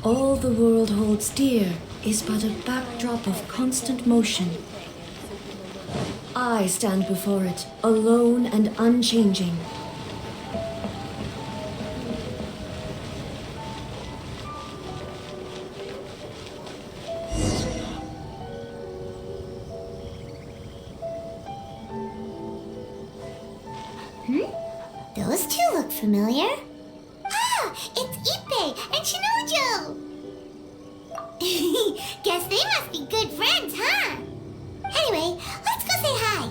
All the world holds dear is but a backdrop of constant motion. I stand before it, alone and unchanging. Those two look familiar. Ah, it's Ippei and Shinojo! Guess they must be good friends, huh? Anyway, let's go say hi.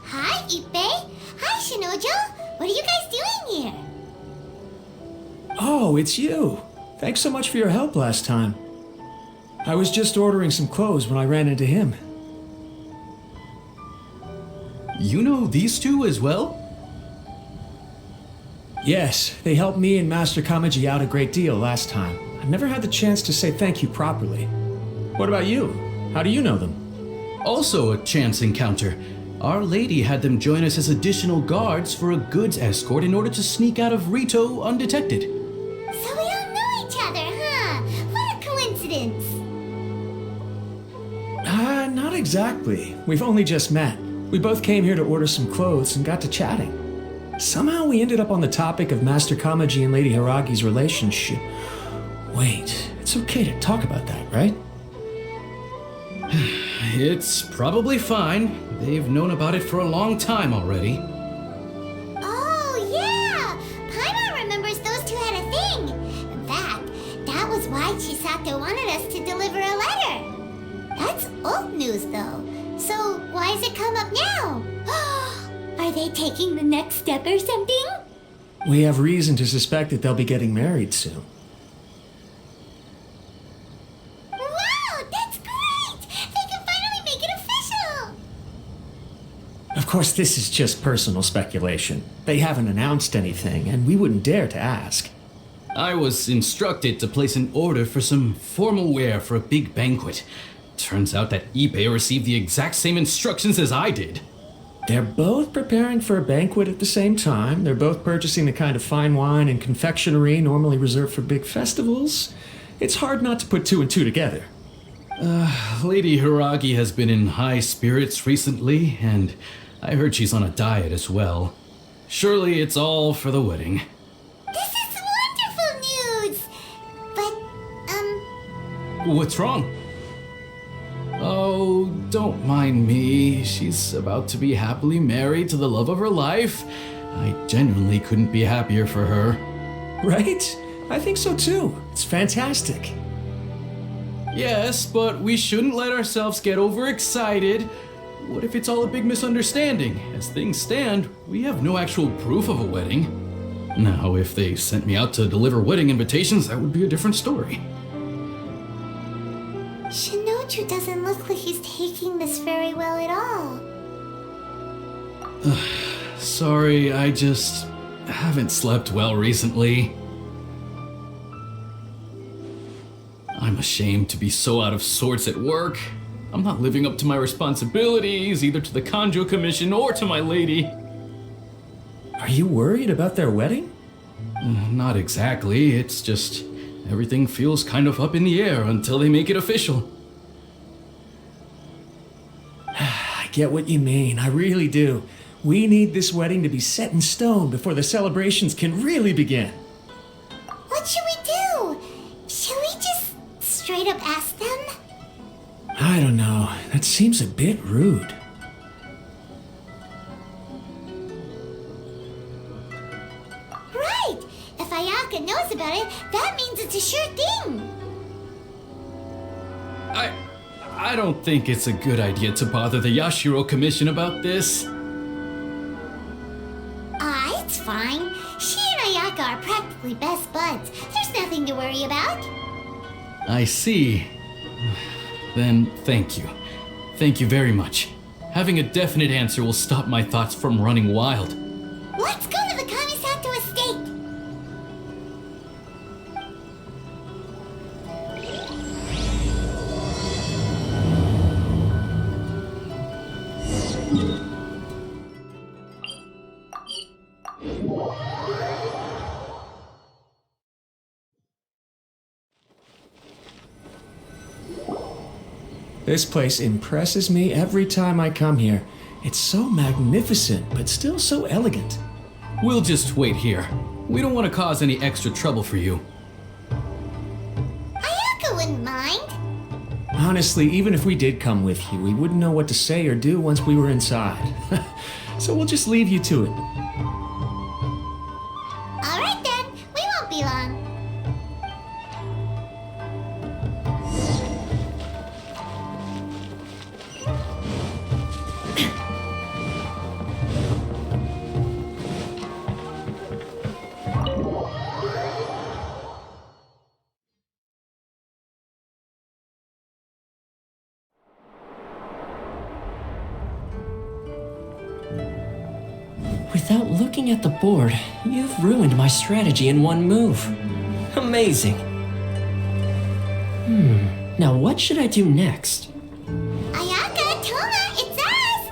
Hi, Ippei. Hi, Shinojo. What are you guys doing here? Oh, it's you. Thanks so much for your help last time. I was just ordering some clothes when I ran into him. You know these two as well? Yes, they helped me and Master Kamaji out a great deal last time. I've never had the chance to say thank you properly. What about you? How do you know them? Also a chance encounter. Our lady had them join us as additional guards for a goods escort in order to sneak out of Rito undetected. So we all know each other, huh? What a coincidence. Not exactly. We've only just met. We both came here to order some clothes and got to chatting. Somehow we ended up on the topic of Master Kamaji and Lady Hiragi's relationship. Wait, it's okay to talk about that, right? It's probably fine. They've known about it for a long time already. Oh, yeah! Paimon remembers those two had a thing. In fact, that was why Chisato wanted us to deliver a letter. That's old news, though. So why has it come up now? Are they taking the next step or something? We have reason to suspect that they'll be getting married soon. Wow, that's great! They can finally make it official! Of course, this is just personal speculation. They haven't announced anything, and we wouldn't dare to ask. I was instructed to place an order for some formal wear for a big banquet. Turns out that Ippei received the exact same instructions as I did. They're both preparing for a banquet at the same time. They're both purchasing the kind of fine wine and confectionery normally reserved for big festivals. It's hard not to put two and two together. Lady Hiragi has been in high spirits recently, and I heard she's on a diet as well. Surely it's all for the wedding. This is wonderful news! But, What's wrong? Oh, don't mind me. She's about to be happily married to the love of her life. I genuinely couldn't be happier for her. Right? I think so too. It's fantastic. Yes, but we shouldn't let ourselves get overexcited. What if it's all a big misunderstanding? As things stand, we have no actual proof of a wedding. Now, if they sent me out to deliver wedding invitations, that would be a different story. Shinoju doesn't look like he's taking this very well at all. Sorry, I just haven't slept well recently. I'm ashamed to be so out of sorts at work. I'm not living up to my responsibilities, either to the Kanjo Commission or to my lady. Are you worried about their wedding? Not exactly, it's just everything feels kind of up in the air until they make it official. I get what you mean, I really do. We need this wedding to be set in stone before the celebrations can really begin. What should we do? Should we just straight up ask them? I don't know, that seems a bit rude. Right! If Ayaka knows about it, that means it's a sure thing! I don't think it's a good idea to bother the Yashiro Commission about this. It's fine. She and Ayaka are practically best buds. There's nothing to worry about. I see. Then thank you. Thank you very much. Having a definite answer will stop my thoughts from running wild. Let's go to the Kamisato estate! This place impresses me every time I come here. It's so magnificent, but still so elegant. We'll just wait here. We don't want to cause any extra trouble for you. Ayaka wouldn't mind. Honestly, even if we did come with you, we wouldn't know what to say or do once we were inside. So we'll just leave you to it. All right then, we won't be long. Without looking at the board, you've ruined my strategy in one move. Amazing. Now what should I do next? Ayaka, Toma, it's us!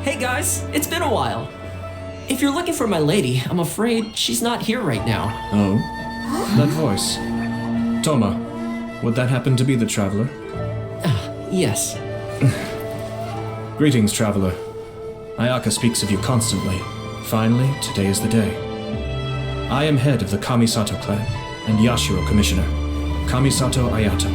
Hey guys, it's been a while. If you're looking for my lady, I'm afraid she's not here right now. Oh? That voice. Toma, would that happen to be the traveler? Yes. Greetings, traveler. Ayaka speaks of you constantly. Finally, today is the day. I am head of the Kamisato Clan and Yashiro Commissioner, Kamisato Ayato.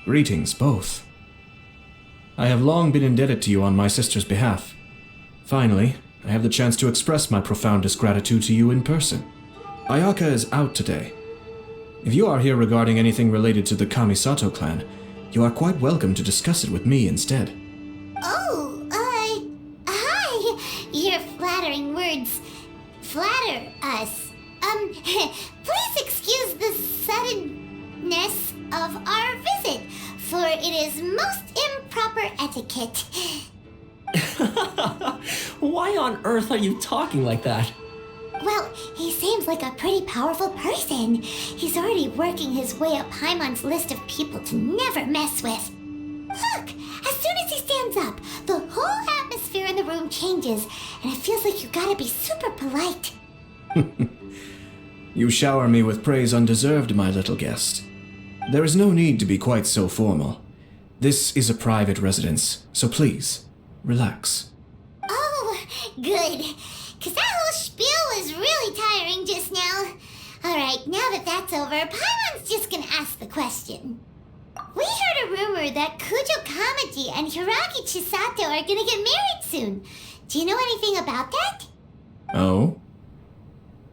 Greetings, both. I have long been indebted to you on my sister's behalf. Finally, I have the chance to express my profoundest gratitude to you in person. Ayaka is out today. If you are here regarding anything related to the Kamisato Clan, you are quite welcome to discuss it with me instead. Oh, hi! Your flattering words flatter us. Please excuse the suddenness of our visit, for it is most improper etiquette. Why on earth are you talking like that? Well, he seems like a pretty powerful person. He's already working his way up Paimon's list of people to never mess with. Look, as soon as he stands up, the whole atmosphere in the room changes, and it feels like you gotta be super polite. You shower me with praise undeserved, my little guest. There is no need to be quite so formal. This is a private residence, so please, relax. Oh, good. Because that whole spiel was really tiring just now. Alright, now that that's over, Paimon's just gonna ask the question. We heard a rumor that Kujo Kamaji and Hiragi Chisato are gonna get married soon. Do you know anything about that? Oh?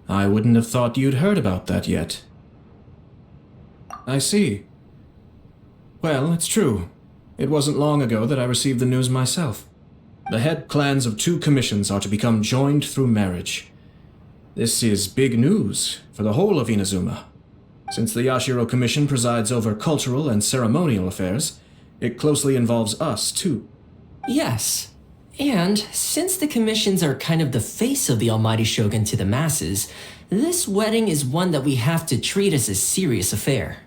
I wouldn't have thought you'd heard about that yet. I see. Well, it's true. It wasn't long ago that I received the news myself. The head clans of 2 commissions are to become joined through marriage. This is big news for the whole of Inazuma. Since the Yashiro Commission presides over cultural and ceremonial affairs, it closely involves us, too. Yes. And since the commissions are kind of the face of the Almighty Shogun to the masses, this wedding is one that we have to treat as a serious affair.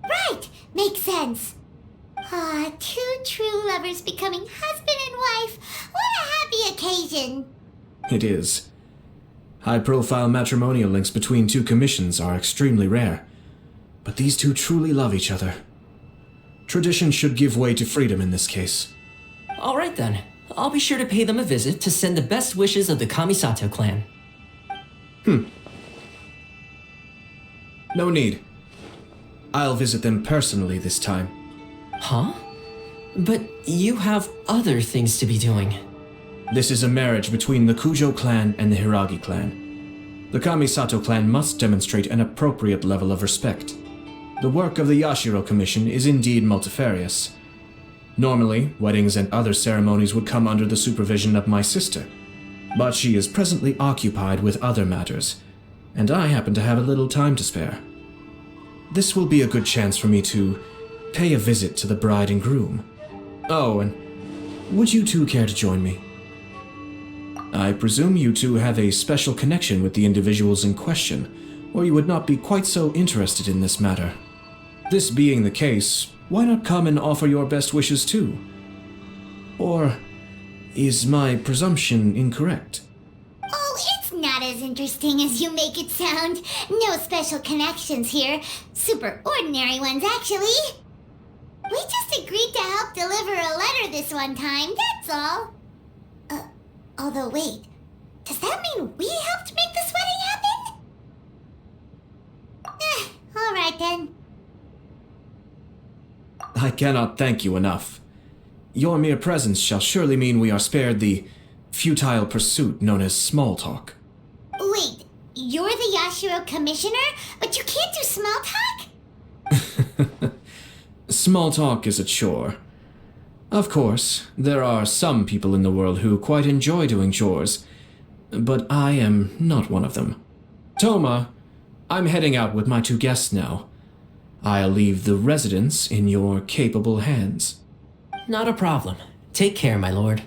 Right, makes sense. Ah, 2 true lovers becoming husband and wife. What a happy occasion. It is. High-profile matrimonial links between 2 commissions are extremely rare, but these 2 truly love each other. Tradition should give way to freedom in this case. All right then. I'll be sure to pay them a visit to send the best wishes of the Kamisato Clan. No need. I'll visit them personally this time. Huh? But you have other things to be doing. This is a marriage between the Kujo clan and the Hiragi clan. The Kamisato clan must demonstrate an appropriate level of respect. The work of the Yashiro Commission is indeed multifarious. Normally, weddings and other ceremonies would come under the supervision of my sister, but she is presently occupied with other matters, and I happen to have a little time to spare. This will be a good chance for me to pay a visit to the bride and groom. Oh, and would you 2 care to join me? I presume you 2 have a special connection with the individuals in question, or you would not be quite so interested in this matter. This being the case, why not come and offer your best wishes too? Or is my presumption incorrect? Oh, it's not as interesting as you make it sound. No special connections here. Super ordinary ones, actually. We just agreed to help deliver a letter this one time, that's all. Although wait, does that mean we helped make this wedding happen? Alright then. I cannot thank you enough. Your mere presence shall surely mean we are spared the futile pursuit known as small talk. Wait, you're the Yashiro commissioner, but you can't do small talk? Small talk is a chore. Of course, there are some people in the world who quite enjoy doing chores, but I am not one of them. Toma, I'm heading out with my 2 guests now. I'll leave the residence in your capable hands. Not a problem. Take care, my lord.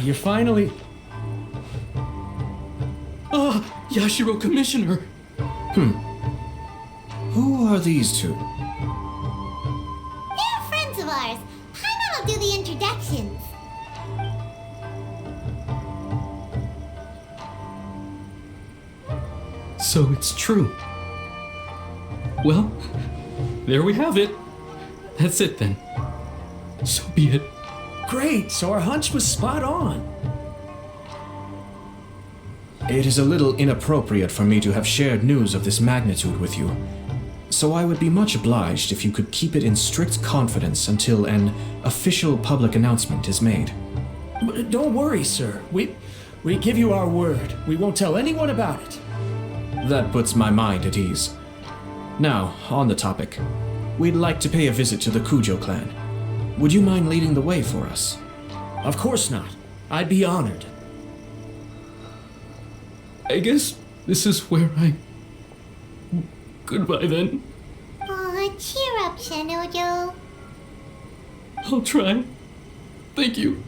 You're finally... Yashiro Commissioner! Who are these 2? They're friends of ours. Paimon will do the introductions. So it's true. Well, there we have it. That's it then. So be it. Great, so our hunch was spot on. It is a little inappropriate for me to have shared news of this magnitude with you, so I would be much obliged if you could keep it in strict confidence until an official public announcement is made. Don't worry, sir. We give you our word. We won't tell anyone about it. That puts my mind at ease. Now, on the topic. We'd like to pay a visit to the Kujo clan. Would you mind leading the way for us? Of course not. I'd be honored. I guess this is where I... Goodbye then. Aw, cheer up, Shanojo. I'll try. Thank you.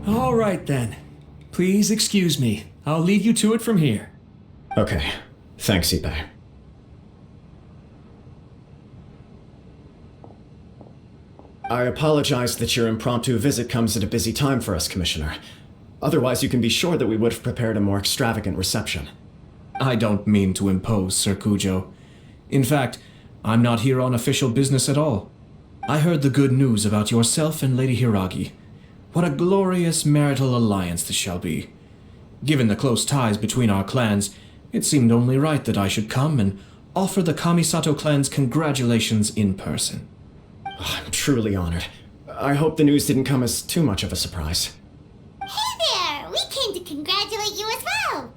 All right then. Please excuse me. I'll leave you to it from here. Okay. Thanks, Ippei. I apologize that your impromptu visit comes at a busy time for us, Commissioner. Otherwise, you can be sure that we would have prepared a more extravagant reception. I don't mean to impose, Sir Kujo. In fact, I'm not here on official business at all. I heard the good news about yourself and Lady Hiragi. What a glorious marital alliance this shall be. Given the close ties between our clans, it seemed only right that I should come and offer the Kamisato Clan's congratulations in person. I'm truly honored. I hope the news didn't come as too much of a surprise. Hey there! We came to congratulate you as well!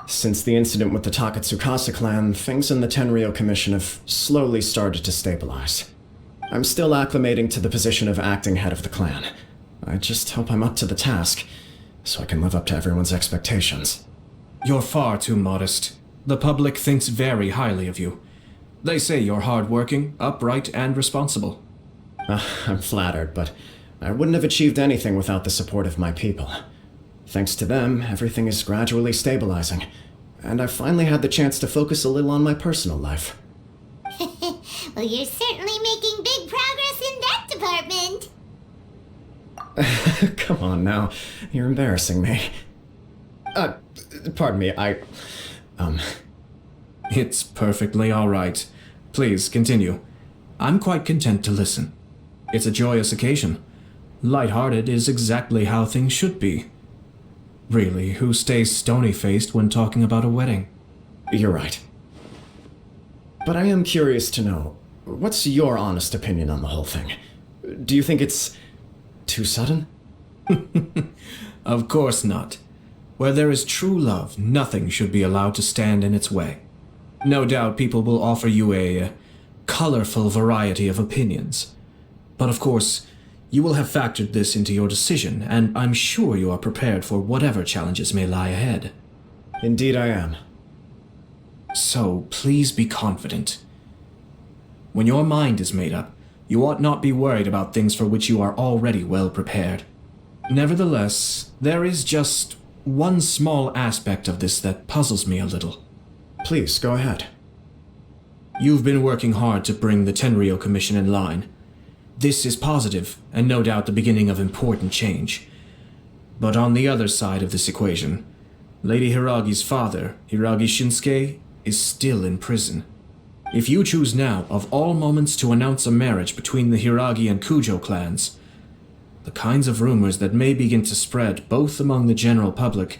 Since the incident with the Takatsukasa clan, things in the Tenryou Commission have slowly started to stabilize. I'm still acclimating to the position of acting head of the clan. I just hope I'm up to the task, so I can live up to everyone's expectations. You're far too modest. The public thinks very highly of you. They say you're hardworking, upright, and responsible. I'm flattered, but I wouldn't have achieved anything without the support of my people. Thanks to them, everything is gradually stabilizing, and I've finally had the chance to focus a little on my personal life. Well, you're certainly making big progress in that department. Come on now, you're embarrassing me. Pardon me, It's perfectly all right. Please, continue. I'm quite content to listen. It's a joyous occasion. Light-hearted is exactly how things should be. Really, who stays stony-faced when talking about a wedding? You're right. But I am curious to know, what's your honest opinion on the whole thing? Do you think it's too sudden? Of course not. Where there is true love, nothing should be allowed to stand in its way. No doubt people will offer you a colorful variety of opinions. But of course, you will have factored this into your decision, and I'm sure you are prepared for whatever challenges may lie ahead. Indeed I am. So, please be confident. When your mind is made up, you ought not be worried about things for which you are already well prepared. Nevertheless, there is just one small aspect of this that puzzles me a little. Please, go ahead. You've been working hard to bring the Tenryou Commission in line. This is positive, and no doubt the beginning of important change. But on the other side of this equation, Lady Hiragi's father, Hiragi Shinsuke, is still in prison. If you choose now, of all moments, to announce a marriage between the Hiragi and Kujo clans, the kinds of rumors that may begin to spread both among the general public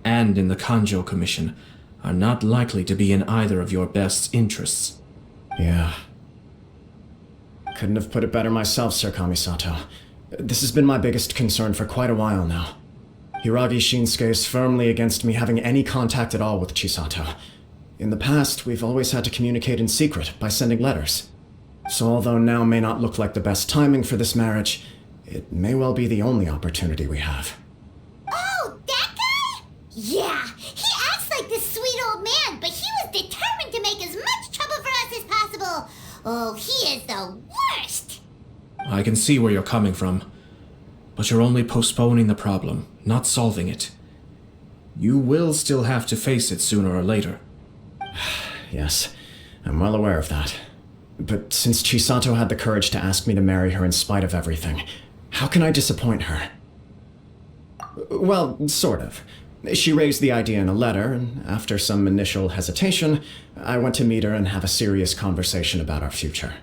and in the Kanjo Commission are not likely to be in either of your best interests. Yeah. Couldn't have put it better myself, Sir Kamisato. This has been my biggest concern for quite a while now. Hiragi Shinsuke is firmly against me having any contact at all with Chisato. In the past, we've always had to communicate in secret by sending letters. So although now may not look like the best timing for this marriage, it may well be the only opportunity we have. Oh, that guy? Yeah, he acts like this sweet old man, but he was determined to make as much trouble for us as possible. Oh, he is the worst. I can see where you're coming from, but you're only postponing the problem, not solving it. You will still have to face it sooner or later. Yes, I'm well aware of that. But since Chisato had the courage to ask me to marry her in spite of everything, how can I disappoint her? Well, sort of. She raised the idea in a letter, and after some initial hesitation, I went to meet her and have a serious conversation about our future.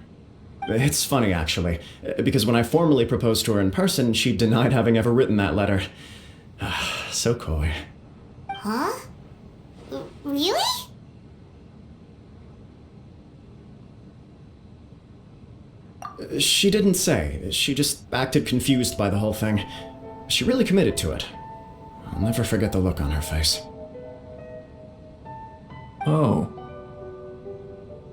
It's funny, actually, because when I formally proposed to her in person, she denied having ever written that letter. So coy. Huh? Really? She didn't say. She just acted confused by the whole thing. She really committed to it. I'll never forget the look on her face. Oh.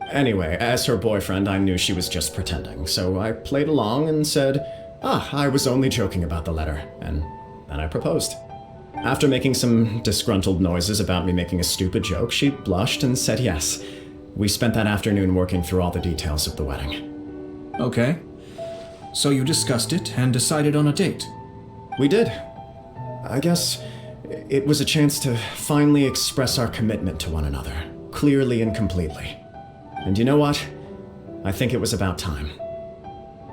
Anyway, as her boyfriend, I knew she was just pretending, so I played along and said, I was only joking about the letter, and then I proposed. After making some disgruntled noises about me making a stupid joke, she blushed and said yes. We spent that afternoon working through all the details of the wedding. Okay. So you discussed it and decided on a date? We did. I guess it was a chance to finally express our commitment to one another, clearly and completely. And you know what? I think it was about time.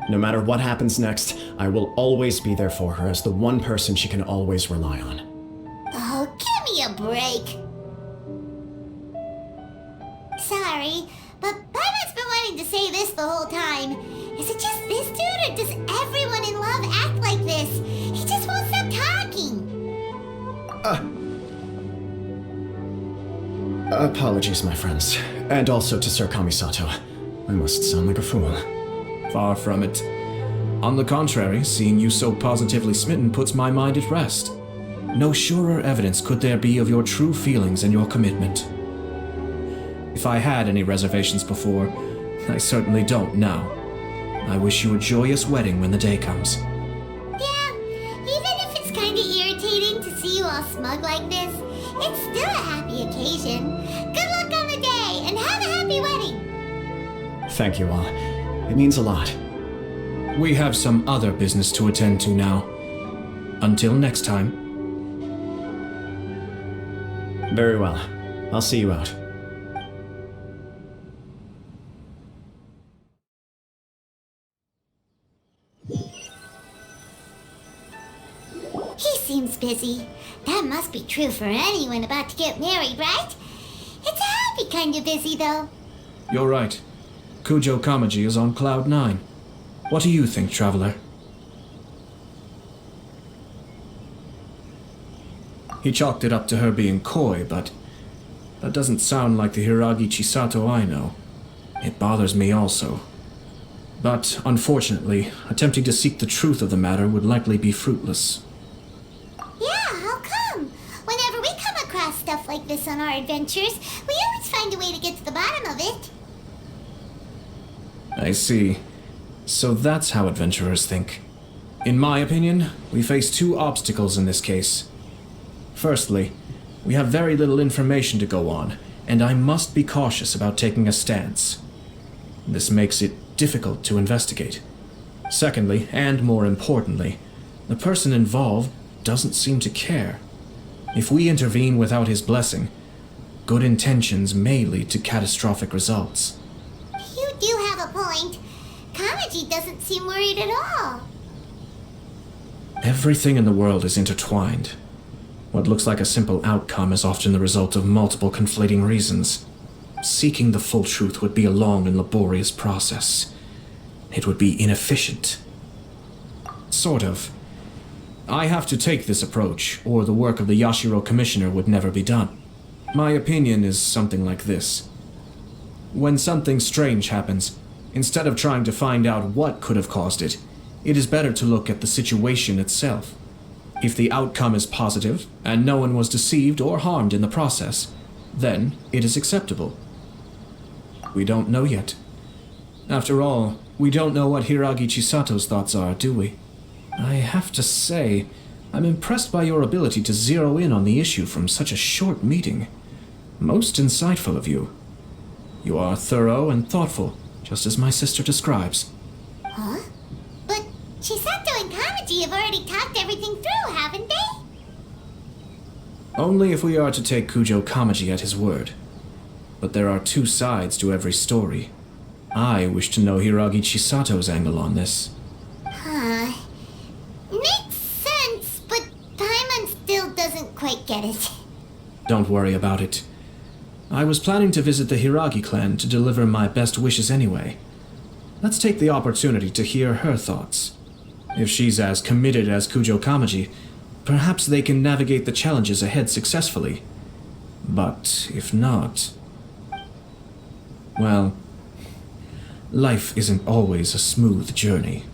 No matter what happens next, I will always be there for her as the one person she can always rely on. Oh, give me a break. Sorry, but Paimon's been wanting to say this the whole time. Is it just this dude, or does everyone in love act like this? He just won't stop talking. Apologies, my friends. And also to Sir Kamisato. I must sound like a fool. Far from it. On the contrary, seeing you so positively smitten puts my mind at rest. No surer evidence could there be of your true feelings and your commitment. If I had any reservations before, I certainly don't now. I wish you a joyous wedding when the day comes. Yeah, even if it's kinda irritating to see you all smug like this, it's still a happy occasion. Good luck on the day, and have a happy wedding! Thank you all. It means a lot. We have some other business to attend to now. Until next time. Very well. I'll see you out. He seems busy. That must be true for anyone about to get married, right? It's a happy kind of busy, though. You're right. Kujo Kamaji is on Cloud 9. What do you think, Traveler? He chalked it up to her being coy, but that doesn't sound like the Hiragi Chisato I know. It bothers me also. But, unfortunately, attempting to seek the truth of the matter would likely be fruitless. Yeah, how come? Whenever we come across stuff like this on our adventures, we always find a way to get to the bottom of it. I see. So that's how adventurers think. In my opinion, we face two obstacles in this case. Firstly, we have very little information to go on, and I must be cautious about taking a stance. This makes it difficult to investigate. Secondly, and more importantly, the person involved doesn't seem to care. If we intervene without his blessing, good intentions may lead to catastrophic results. You do have a point. Kamaji doesn't seem worried at all. Everything in the world is intertwined. What looks like a simple outcome is often the result of multiple conflating reasons. Seeking the full truth would be a long and laborious process. It would be inefficient. Sort of. I have to take this approach, or the work of the Yashiro Commissioner would never be done. My opinion is something like this. When something strange happens, instead of trying to find out what could have caused it, it is better to look at the situation itself. If the outcome is positive, and no one was deceived or harmed in the process, then it is acceptable. We don't know yet. After all, we don't know what Hiragi Chisato's thoughts are, do we? I have to say, I'm impressed by your ability to zero in on the issue from such a short meeting. Most insightful of you. You are thorough and thoughtful, just as my sister describes. Huh? But Chisato and Kamaji have already talked everything through, haven't they? Only if we are to take Kujo Kamaji at his word. But there are two sides to every story. I wish to know Hiragi Chisato's angle on this. Huh. Makes sense, but Paimon still doesn't quite get it. Don't worry about it. I was planning to visit the Hiragi clan to deliver my best wishes anyway. Let's take the opportunity to hear her thoughts. If she's as committed as Kujo Kamaji, perhaps they can navigate the challenges ahead successfully. But if not... well, life isn't always a smooth journey.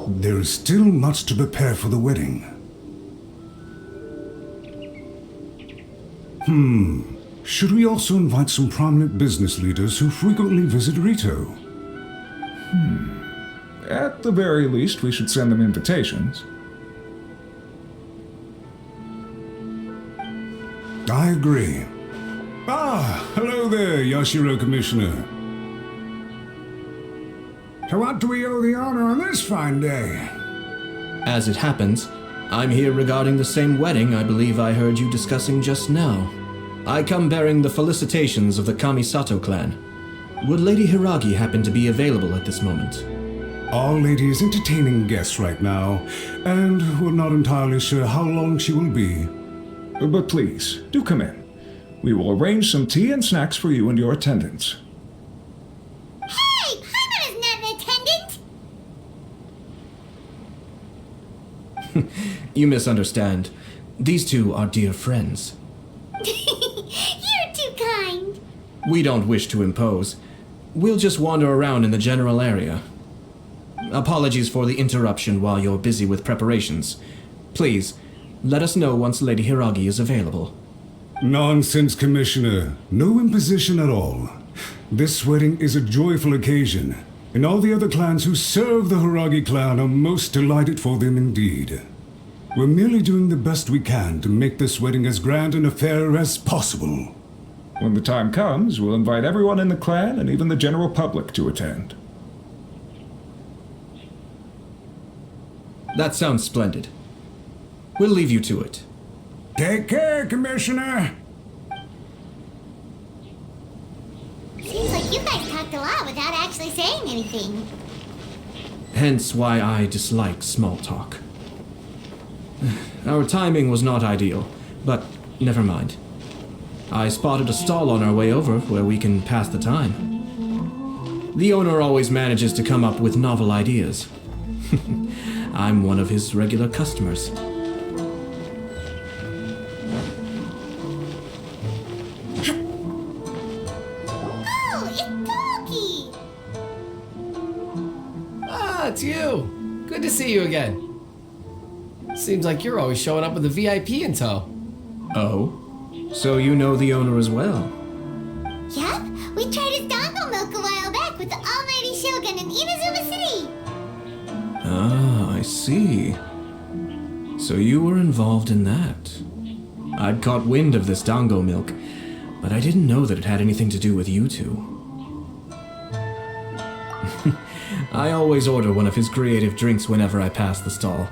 There is still much to prepare for the wedding. Should we also invite some prominent business leaders who frequently visit Rito? At the very least, we should send them invitations. I agree. Ah, hello there, Yashiro Commissioner. To what do we owe the honor on this fine day? As it happens, I'm here regarding the same wedding I believe I heard you discussing just now. I come bearing the felicitations of the Kamisato Clan. Would Lady Hiragi happen to be available at this moment? Our lady is entertaining guests right now, and we're not entirely sure how long she will be. But please, do come in. We will arrange some tea and snacks for you and your attendants. Hey! Paimon is not an attendant! You misunderstand. These two are dear friends. You're too kind. We don't wish to impose. We'll just wander around in the general area. Apologies for the interruption while you're busy with preparations. Please, let us know once Lady Hiragi is available. Nonsense, Commissioner. No imposition at all. This wedding is a joyful occasion, and all the other clans who serve the Hiragi clan are most delighted for them indeed. We're merely doing the best we can to make this wedding as grand an affair as possible. When the time comes, we'll invite everyone in the clan and even the general public to attend. That sounds splendid. We'll leave you to it. Take care, Commissioner. Seems like you guys talked a lot without actually saying anything. Hence why I dislike small talk. Our timing was not ideal, but never mind. I spotted a stall on our way over where we can pass the time. The owner always manages to come up with novel ideas. I'm one of his regular customers. Oh, it's Toki! Ah, it's you. Good to see you again. Seems like you're always showing up with a VIP in tow. Oh? So you know the owner as well? Yep, we tried his dango milk a while back with the Almighty Shogun in Inazuma City. Ah, I see. So you were involved in that. I'd caught wind of this dango milk, but I didn't know that it had anything to do with you two. I always order one of his creative drinks whenever I pass the stall.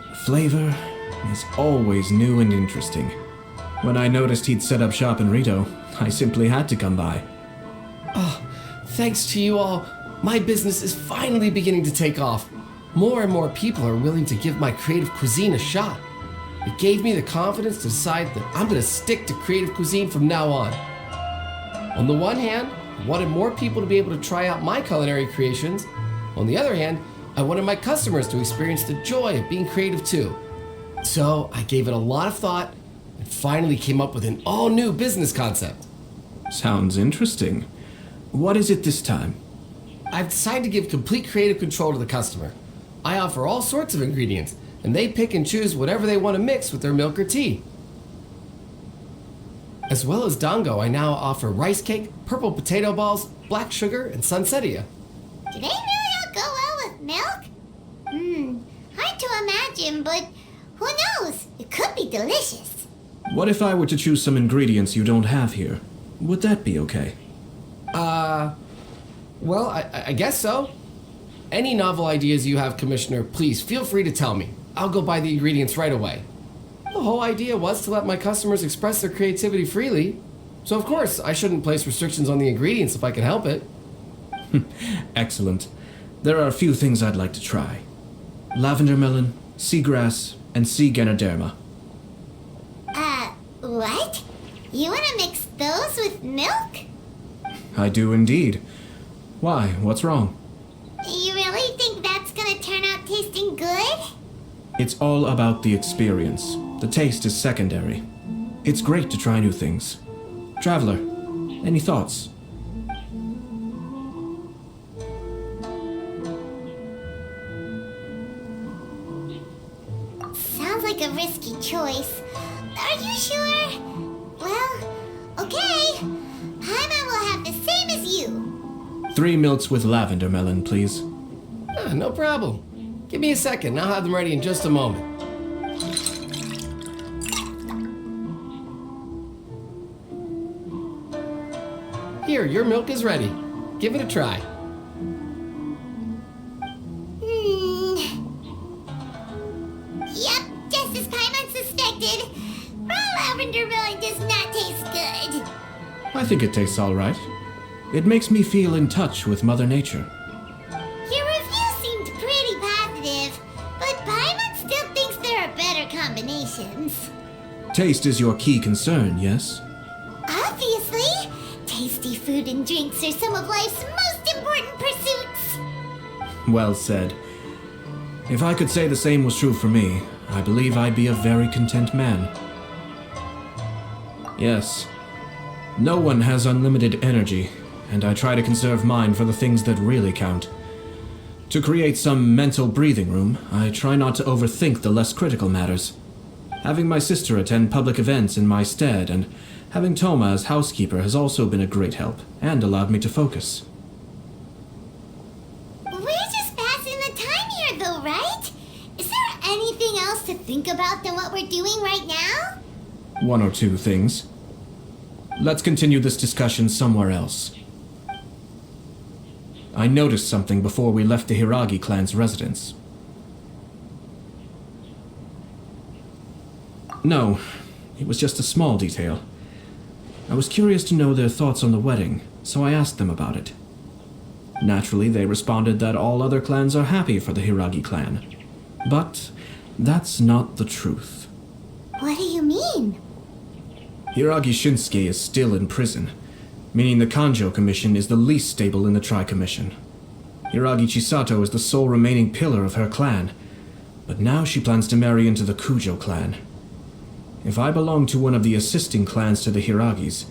The flavor is always new and interesting. When I noticed he'd set up shop in Rito, I simply had to come by. Thanks to you all, my business is finally beginning to take off. More and more people are willing to give my creative cuisine a shot. It gave me the confidence to decide that I'm going to stick to creative cuisine from now on. On the one hand, I wanted more people to be able to try out my culinary creations. On the other hand, I wanted my customers to experience the joy of being creative too. So I gave it a lot of thought and finally came up with an all-new business concept. Sounds interesting. What is it this time? I've decided to give complete creative control to the customer. I offer all sorts of ingredients, and they pick and choose whatever they want to mix with their milk or tea. As well as dango, I now offer rice cake, purple potato balls, black sugar, and sunsettia. Do they really all go well with milk? Hard to imagine, but who knows? It could be delicious. What if I were to choose some ingredients you don't have here? Would that be okay? Well, I guess so. Any novel ideas you have, Commissioner, please feel free to tell me. I'll go buy the ingredients right away. The whole idea was to let my customers express their creativity freely. So of course, I shouldn't place restrictions on the ingredients if I can help it. Excellent. There are a few things I'd like to try. Lavender melon, seagrass, and sea ganoderma. What? You want to mix those with milk? I do indeed. Why? What's wrong? You really think that's gonna turn out tasting good? It's all about the experience. The taste is secondary. It's great to try new things. Traveler, any thoughts? Sounds like a risky choice. Are you sure? Well, okay. Paimon will have the same as you. 3 milks with lavender melon, please. No problem. Give me a second, I'll have them ready in just a moment. Here, your milk is ready. Give it a try. Yep, just as Paimon suspected. Raw lavender melon does not taste good. I think it tastes all right. It makes me feel in touch with Mother Nature. Your review seemed pretty positive, but Paimon still thinks there are better combinations. Taste is your key concern, yes? Obviously, tasty food and drinks are some of life's most important pursuits. Well said. If I could say the same was true for me, I believe I'd be a very content man. Yes. No one has unlimited energy, and I try to conserve mine for the things that really count. To create some mental breathing room, I try not to overthink the less critical matters. Having my sister attend public events in my stead and having Toma as housekeeper has also been a great help and allowed me to focus. We're just passing the time here, though, right? Is there anything else to think about than what we're doing right now? 1 or 2 things. Let's continue this discussion somewhere else. I noticed something before we left the Hiragi clan's residence. No, it was just a small detail. I was curious to know their thoughts on the wedding, so I asked them about it. Naturally, they responded that all other clans are happy for the Hiragi clan. But that's not the truth. What do you mean? Hiragi Shinsuke is still in prison, meaning the Kanjo Commission is the least stable in the Tri-Commission. Hiragi Chisato is the sole remaining pillar of her clan, but now she plans to marry into the Kujo clan. If I belonged to one of the assisting clans to the Hiragis,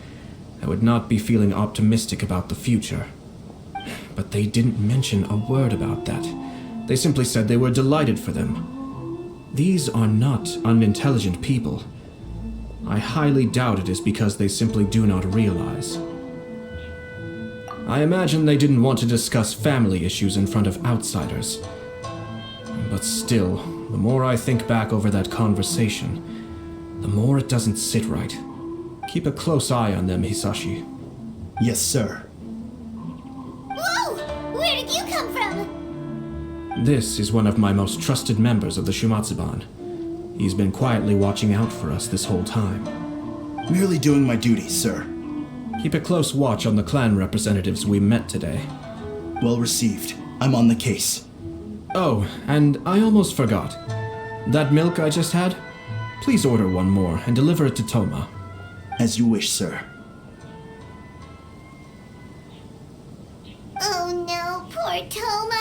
I would not be feeling optimistic about the future. But they didn't mention a word about that. They simply said they were delighted for them. These are not unintelligent people. I highly doubt it is because they simply do not realize. I imagine they didn't want to discuss family issues in front of outsiders. But still, the more I think back over that conversation, the more it doesn't sit right. Keep a close eye on them, Hisashi. Yes, sir. Whoa! Where did you come from? This is one of my most trusted members of the Shumatsuban. He's been quietly watching out for us this whole time. Merely doing my duty, sir. Keep a close watch on the clan representatives we met today. Well received. I'm on the case. Oh, and I almost forgot. That milk I just had? Please order one more and deliver it to Toma. As you wish, sir. Oh no, poor Toma.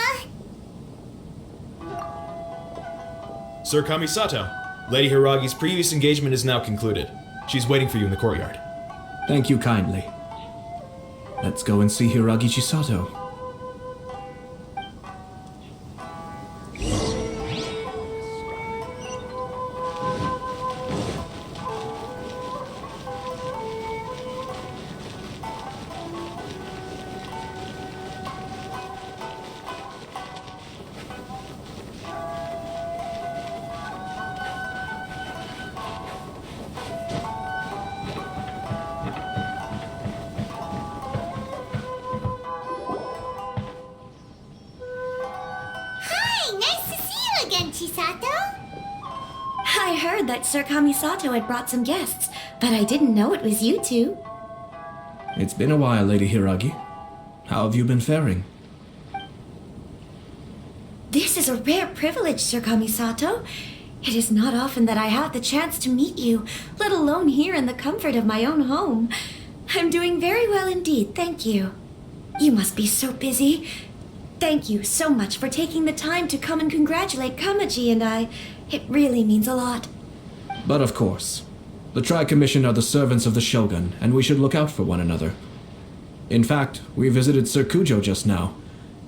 Sir Kamisato, Lady Hiragi's previous engagement is now concluded. She's waiting for you in the courtyard. Thank you kindly. Let's go and see Hiragi Chisato. Hi, nice to see you again, Chisato. I heard that Sir Kamisato had brought some guests, but I didn't know it was you two. It's been a while, Lady Hiragi. How have you been faring? This is a rare privilege, Sir Kamisato. It is not often that I have the chance to meet you, let alone here in the comfort of my own home. I'm doing very well indeed, thank you. You must be so busy. Thank you so much for taking the time to come and congratulate Kamaji and I. It really means a lot. But of course. The Tri-Commission are the servants of the Shogun, and we should look out for one another. In fact, we visited Sir Kujo just now.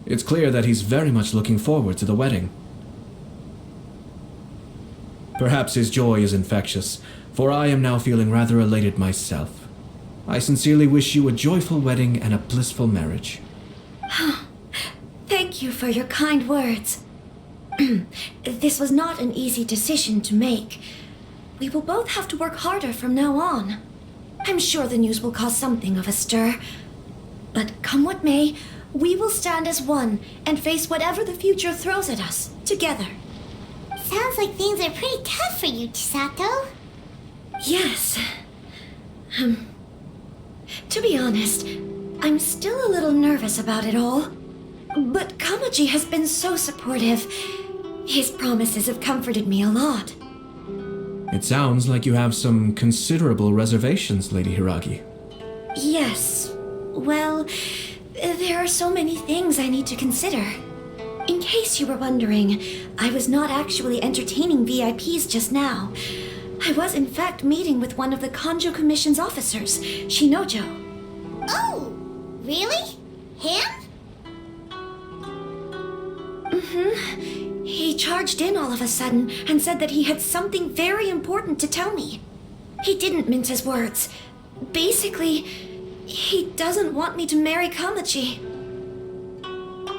It's clear that he's very much looking forward to the wedding. Perhaps his joy is infectious, for I am now feeling rather elated myself. I sincerely wish you a joyful wedding and a blissful marriage. Thank you for your kind words. This was not an easy decision to make. We will both have to work harder from now on. I'm sure the news will cause something of a stir. But come what may, we will stand as one and face whatever the future throws at us, together. Sounds like things are pretty tough for you, Chisato. Yes. To be honest, I'm still a little nervous about it all. But Kamaji has been so supportive. His promises have comforted me a lot. It sounds like you have some considerable reservations, Lady Hiragi. Yes. Well, there are so many things I need to consider. In case you were wondering, I was not actually entertaining VIPs just now. I was in fact meeting with one of the Kanjo Commission's officers, Shinojo. Oh, really? Him? He charged in all of a sudden and said that he had something very important to tell me. He didn't mince his words. Basically, he doesn't want me to marry Kamaji.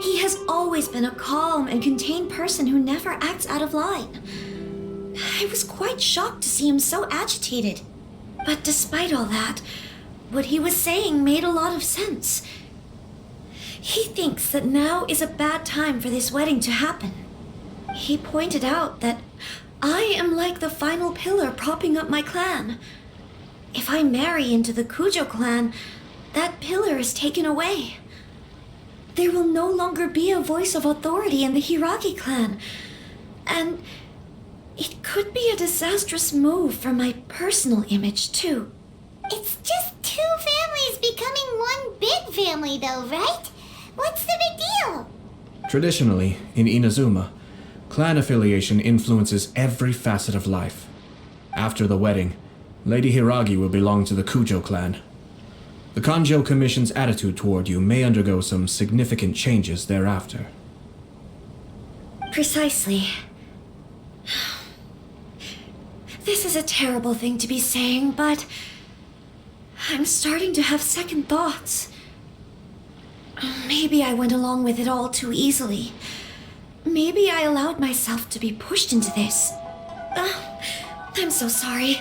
He has always been a calm and contained person who never acts out of line. I was quite shocked to see him so agitated. But despite all that, what he was saying made a lot of sense. He thinks that now is a bad time for this wedding to happen. He pointed out that I am like the final pillar propping up my clan. If I marry into the Kujo clan, that pillar is taken away. There will no longer be a voice of authority in the Hiragi clan. And it could be a disastrous move for my personal image, too. It's just two families becoming one big family, though, right? What's the big deal? Traditionally, in Inazuma, clan affiliation influences every facet of life. After the wedding, Lady Hiragi will belong to the Kujo clan. The Kanjo Commission's attitude toward you may undergo some significant changes thereafter. Precisely. This is a terrible thing to be saying, but I'm starting to have second thoughts. Maybe I went along with it all too easily. Maybe I allowed myself to be pushed into this. I'm so sorry.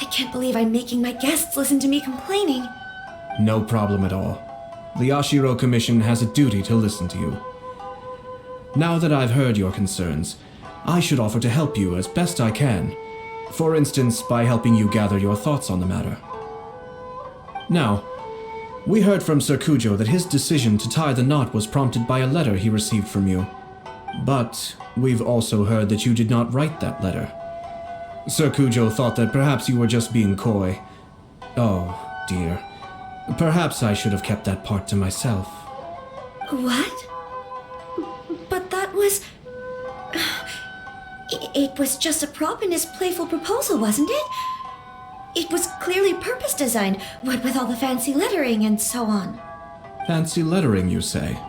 I can't believe I'm making my guests listen to me complaining. No problem at all. The Yashiro Commission has a duty to listen to you. Now that I've heard your concerns, I should offer to help you as best I can. For instance, by helping you gather your thoughts on the matter. Now, we heard from Sir Kujo that his decision to tie the knot was prompted by a letter he received from you. But we've also heard that you did not write that letter. Sir Kujo thought that perhaps you were just being coy. Oh, dear. Perhaps I should have kept that part to myself. What? But that was... It was just a prop in his playful proposal, wasn't it? It was clearly purpose designed, what with all the fancy lettering and so on. Fancy lettering, you say?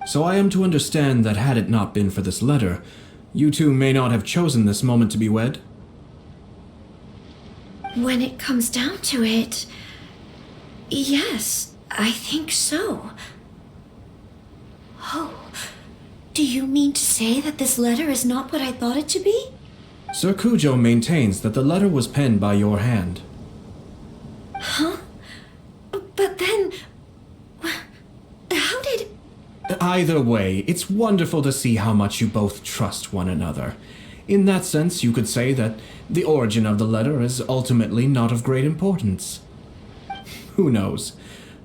So I am to understand that had it not been for this letter, you two may not have chosen this moment to be wed? When it comes down to it... Yes, I think so. Oh, do you mean to say that this letter is not what I thought it to be? Sir Kujo maintains that the letter was penned by your hand. Huh? But then... How did... Either way, it's wonderful to see how much you both trust one another. In that sense, you could say that the origin of the letter is ultimately not of great importance. Who knows?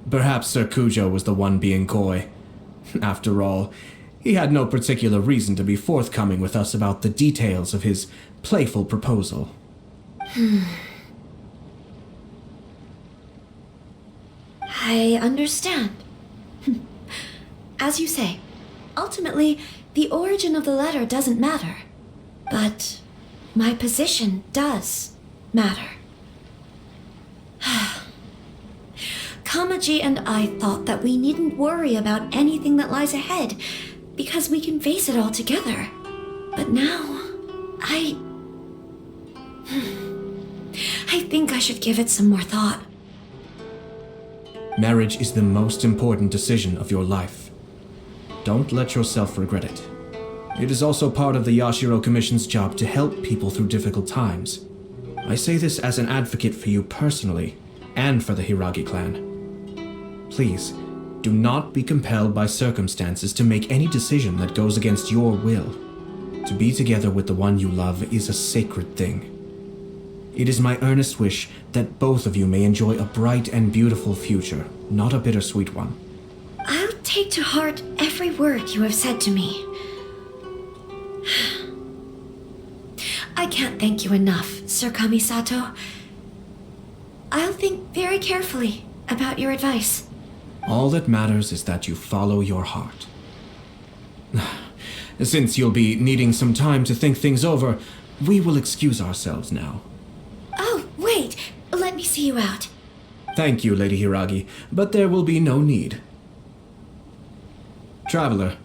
Perhaps Sir Kujo was the one being coy. After all, he had no particular reason to be forthcoming with us about the details of his playful proposal. I understand. As you say, ultimately, the origin of the letter doesn't matter. But my position does matter. Kamaji and I thought that we needn't worry about anything that lies ahead, because we can face it all together. But now, I think I should give it some more thought. Marriage is the most important decision of your life. Don't let yourself regret it. It is also part of the Yashiro Commission's job to help people through difficult times. I say this as an advocate for you personally, and for the Hiragi clan. Please, do not be compelled by circumstances to make any decision that goes against your will. To be together with the one you love is a sacred thing. It is my earnest wish that both of you may enjoy a bright and beautiful future, not a bittersweet one. I'll take to heart every word you have said to me. I can't thank you enough, Sir Kamisato. I'll think very carefully about your advice. All that matters is that you follow your heart. Since you'll be needing some time to think things over, we will excuse ourselves now. Oh, wait! Let me see you out. Thank you, Lady Hiragi, but there will be no need. Traveler,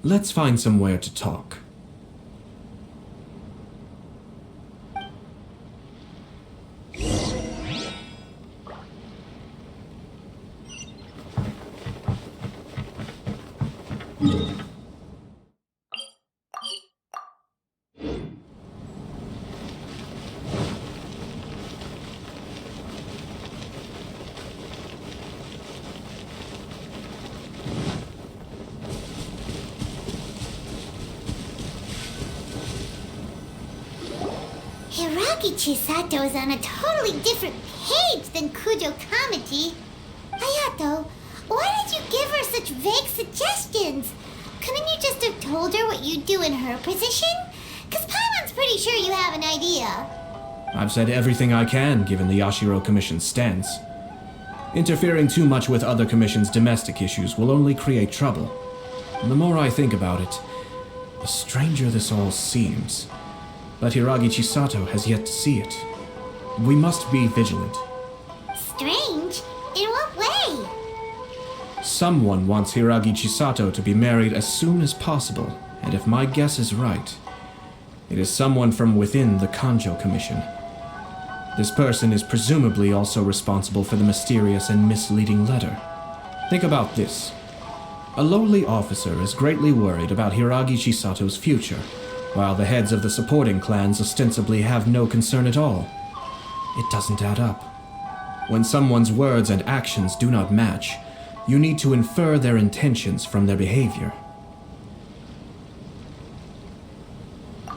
let's find somewhere to talk. Hiragi Chisato is on a totally different page than Kujo Kamaji. Ayato, why did you give her such vague suggestions? Couldn't you just have told her what you'd do in her position? Because Paimon's pretty sure you have an idea. I've said everything I can given the Yashiro Commission's stance. Interfering too much with other commission's domestic issues will only create trouble. And the more I think about it, the stranger this all seems. But Hiragi Chisato has yet to see it. We must be vigilant. Strange? In what way? Someone wants Hiragi Chisato to be married as soon as possible, and if my guess is right, it is someone from within the Kanjo Commission. This person is presumably also responsible for the mysterious and misleading letter. Think about this. A lowly officer is greatly worried about Hiragi Chisato's future, while the heads of the supporting clans ostensibly have no concern at all. It doesn't add up. When someone's words and actions do not match, you need to infer their intentions from their behavior.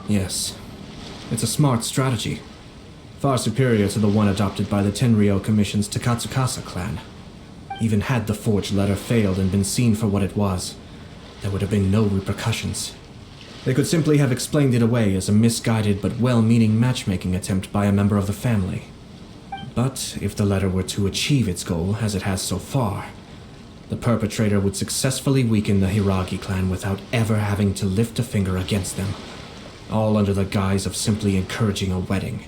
Yes, it's a smart strategy. Far superior to the one adopted by the Tenryou Commission's Takasukasa clan. Even had the forged letter failed and been seen for what it was, there would have been no repercussions. They could simply have explained it away as a misguided but well-meaning matchmaking attempt by a member of the family. But if the letter were to achieve its goal, as it has so far, the perpetrator would successfully weaken the Hiragi clan without ever having to lift a finger against them, all under the guise of simply encouraging a wedding.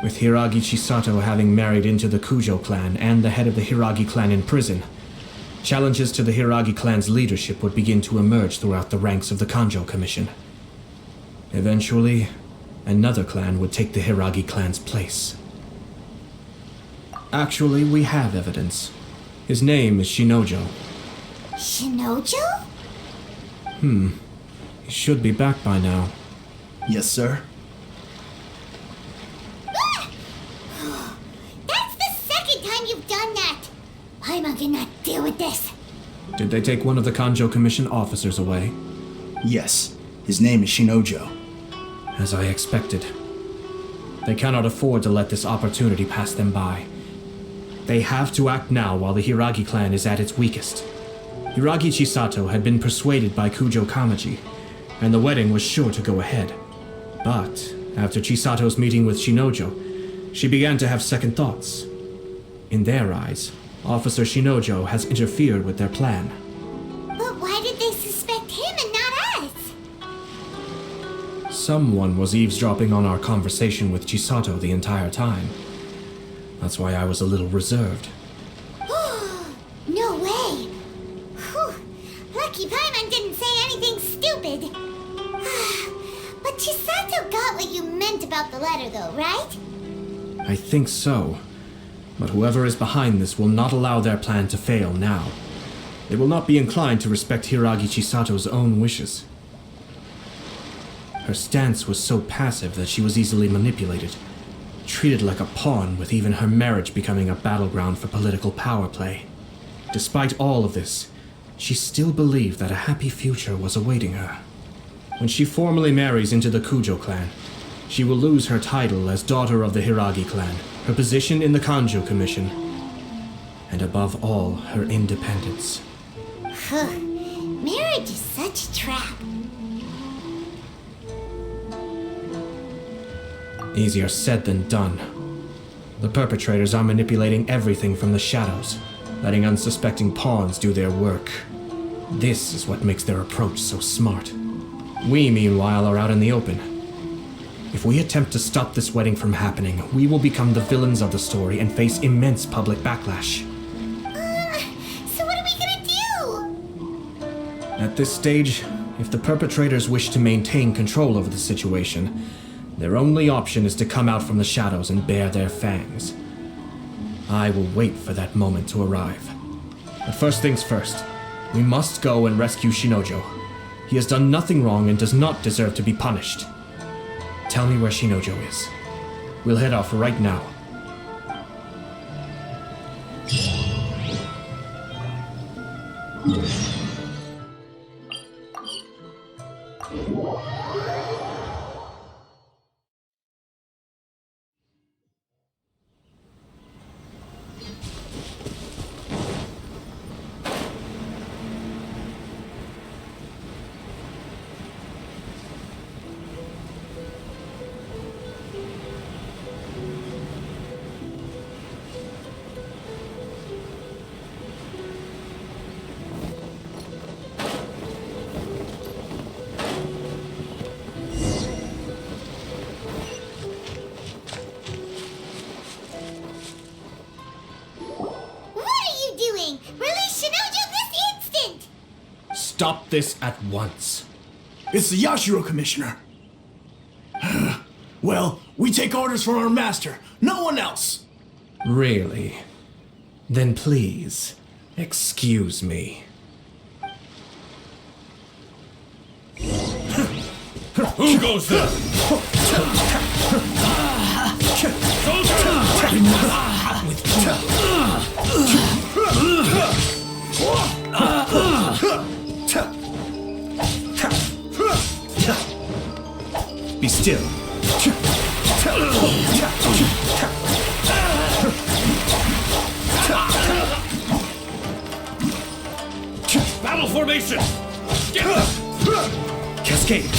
With Hiragi Chisato having married into the Kujo clan and the head of the Hiragi clan in prison, challenges to the Hiragi clan's leadership would begin to emerge throughout the ranks of the Kanjo Commission. Eventually, another clan would take the Hiragi clan's place. Actually, we have evidence. His name is Shinojo. Shinojo? He should be back by now. Yes, sir. That's the second time you've done that! Paimon cannot deal with this. Did they take one of the Kanjo Commission officers away? Yes. His name is Shinojo. As I expected. They cannot afford to let this opportunity pass them by. They have to act now while the Hiragi clan is at its weakest. Hiragi Chisato had been persuaded by Kujo Kamaji, and the wedding was sure to go ahead. But after Chisato's meeting with Shinojo, she began to have second thoughts. In their eyes, Officer Shinojo has interfered with their plan. But why did they suspect him and not us? Someone was eavesdropping on our conversation with Chisato the entire time. That's why I was a little reserved. No way! Whew. Lucky Paimon didn't say anything stupid. But Chisato got what you meant about the letter though, right? I think so. But whoever is behind this will not allow their plan to fail now. They will not be inclined to respect Hiragi Chisato's own wishes. Her stance was so passive that she was easily manipulated, treated like a pawn, with even her marriage becoming a battleground for political power play. Despite all of this, she still believed that a happy future was awaiting her. When she formally marries into the Kujo clan, she will lose her title as daughter of the Hiragi clan, her position in the Kanjo Commission, and above all, her independence. Marriage is such a trap. Easier said than done. The perpetrators are manipulating everything from the shadows, letting unsuspecting pawns do their work. This is what makes their approach so smart. We, meanwhile, are out in the open. If we attempt to stop this wedding from happening, we will become the villains of the story and face immense public backlash. So what are we gonna do? At this stage, if the perpetrators wish to maintain control over the situation, their only option is to come out from the shadows and bare their fangs. I will wait for that moment to arrive. But first things first, we must go and rescue Shinojo. He has done nothing wrong and does not deserve to be punished. Tell me where Shinojo is. We'll head off right now. stop this at once. It's the Yashiro Commissioner. Well, we take orders from our master, no one else. Really? Then please, excuse me. Who goes there? Be still. Battle formation! Cascade.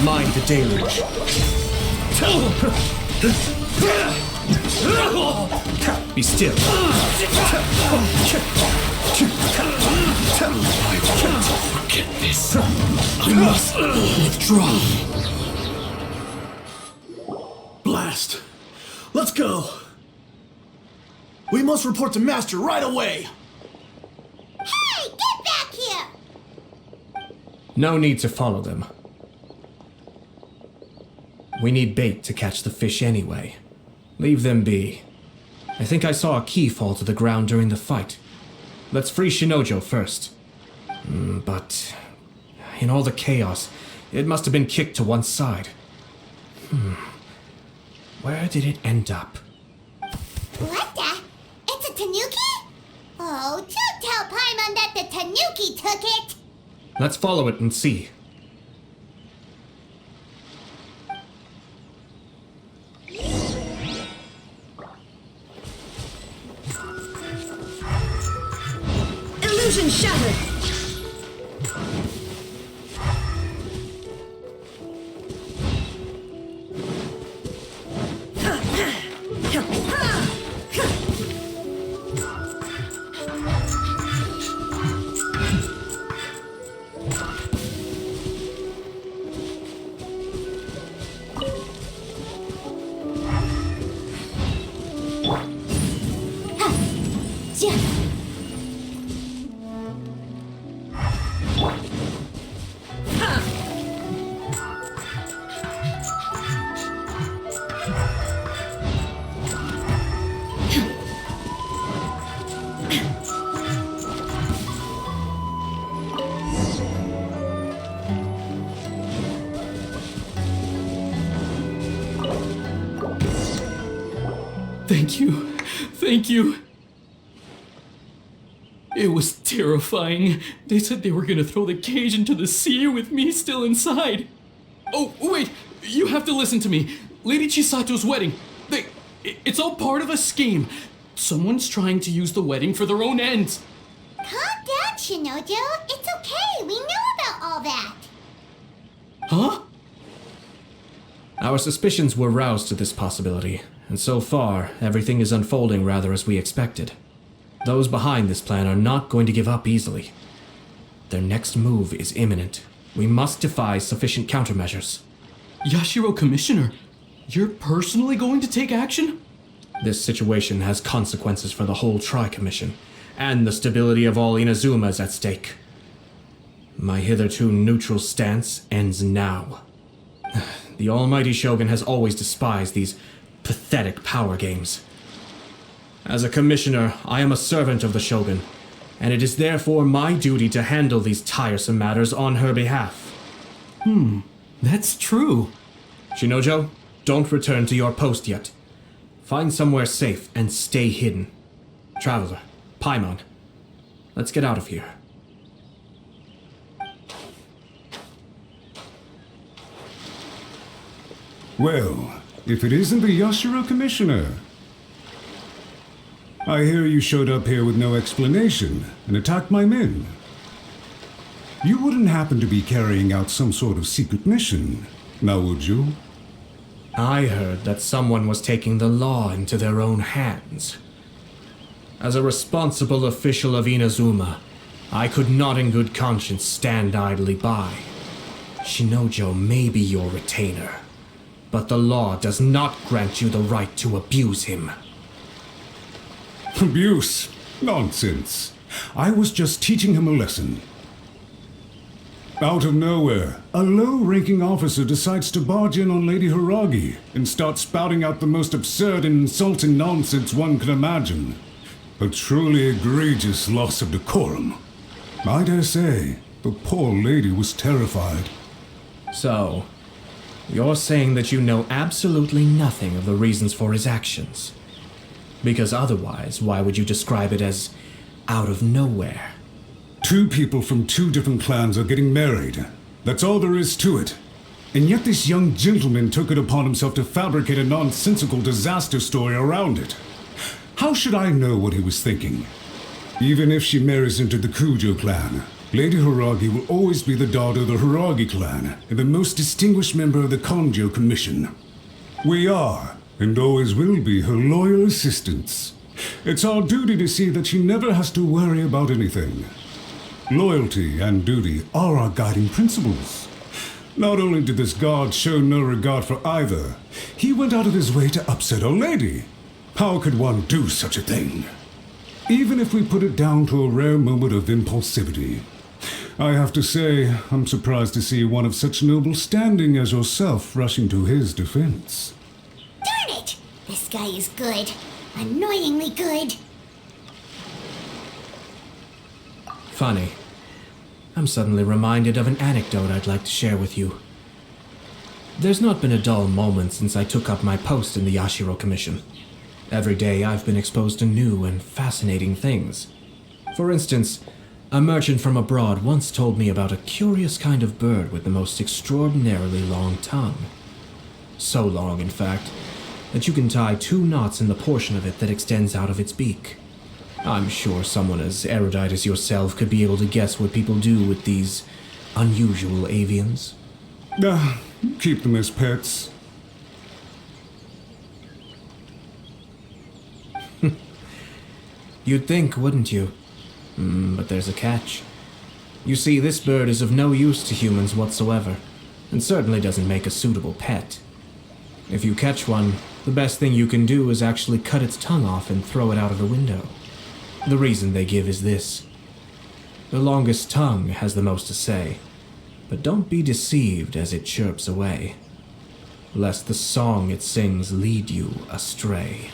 Mind the deluge. Be still. I won't forget this. I must withdraw. Blast. Let's go. We must report to Master right away. Hey, get back here! No need to follow them. We need bait to catch the fish anyway. Leave them be. I think I saw a key fall to the ground during the fight. Let's free Shinojo first. But in all the chaos, it must have been kicked to one side. Where did it end up? What the? It's a tanuki? Oh, don't tell Paimon that the tanuki took it! Let's follow it and see. Illusion shattered! Thank you. Thank you. It was terrifying. They said they were gonna throw the cage into the sea with me still inside. Oh, wait. You have to listen to me. Lady Chisato's wedding. It's all part of a scheme. Someone's trying to use the wedding for their own ends. Calm down, Shinojo. It's okay. We know about all that. Huh? Our suspicions were roused to this possibility, and so far, everything is unfolding rather as we expected. Those behind this plan are not going to give up easily. Their next move is imminent. We must devise sufficient countermeasures. Yashiro Commissioner, you're personally going to take action? This situation has consequences for the whole Tri-Commission, and the stability of all Inazuma is at stake. My hitherto neutral stance ends now. The almighty Shogun has always despised these pathetic power games. As a commissioner, I am a servant of the Shogun, and it is therefore my duty to handle these tiresome matters on her behalf. That's true. Shinojo, don't return to your post yet. Find somewhere safe and stay hidden. Traveler, Paimon, let's get out of here. Well, if it isn't the Yashiro Commissioner. I hear you showed up here with no explanation and attacked my men. You wouldn't happen to be carrying out some sort of secret mission, now would you? I heard that someone was taking the law into their own hands. As a responsible official of Inazuma, I could not in good conscience stand idly by. Shinojo may be your retainer, but the law does not grant you the right to abuse him. Abuse? Nonsense. I was just teaching him a lesson. Out of nowhere, a low-ranking officer decides to barge in on Lady Hiragi and start spouting out the most absurd and insulting nonsense one can imagine. A truly egregious loss of decorum. I dare say, the poor lady was terrified. So, you're saying that you know absolutely nothing of the reasons for his actions? Because otherwise, why would you describe it as out of nowhere? Two people from two different clans are getting married. That's all there is to it. And yet this young gentleman took it upon himself to fabricate a nonsensical disaster story around it. How should I know what he was thinking? Even if she marries into the Kujo clan, Lady Hiragi will always be the daughter of the Hiragi clan and the most distinguished member of the Kanjo Commission. We are, and always will be, her loyal assistants. It's our duty to see that she never has to worry about anything. Loyalty and duty are our guiding principles. Not only did this guard show no regard for either, he went out of his way to upset our lady. How could one do such a thing? Even if we put it down to a rare moment of impulsivity. I have to say, I'm surprised to see one of such noble standing as yourself rushing to his defense. Darn it! This guy is good. Annoyingly good. Funny. I'm suddenly reminded of an anecdote I'd like to share with you. There's not been a dull moment since I took up my post in the Yashiro Commission. Every day I've been exposed to new and fascinating things. For instance, a merchant from abroad once told me about a curious kind of bird with the most extraordinarily long tongue. So long, in fact, that you can tie 2 knots in the portion of it that extends out of its beak. I'm sure someone as erudite as yourself could be able to guess what people do with these unusual avians. Keep them as pets. You'd think, wouldn't you? But there's a catch. You see, this bird is of no use to humans whatsoever, and certainly doesn't make a suitable pet. If you catch one, the best thing you can do is actually cut its tongue off and throw it out of the window. The reason they give is this. The longest tongue has the most to say, but don't be deceived as it chirps away, lest the song it sings lead you astray.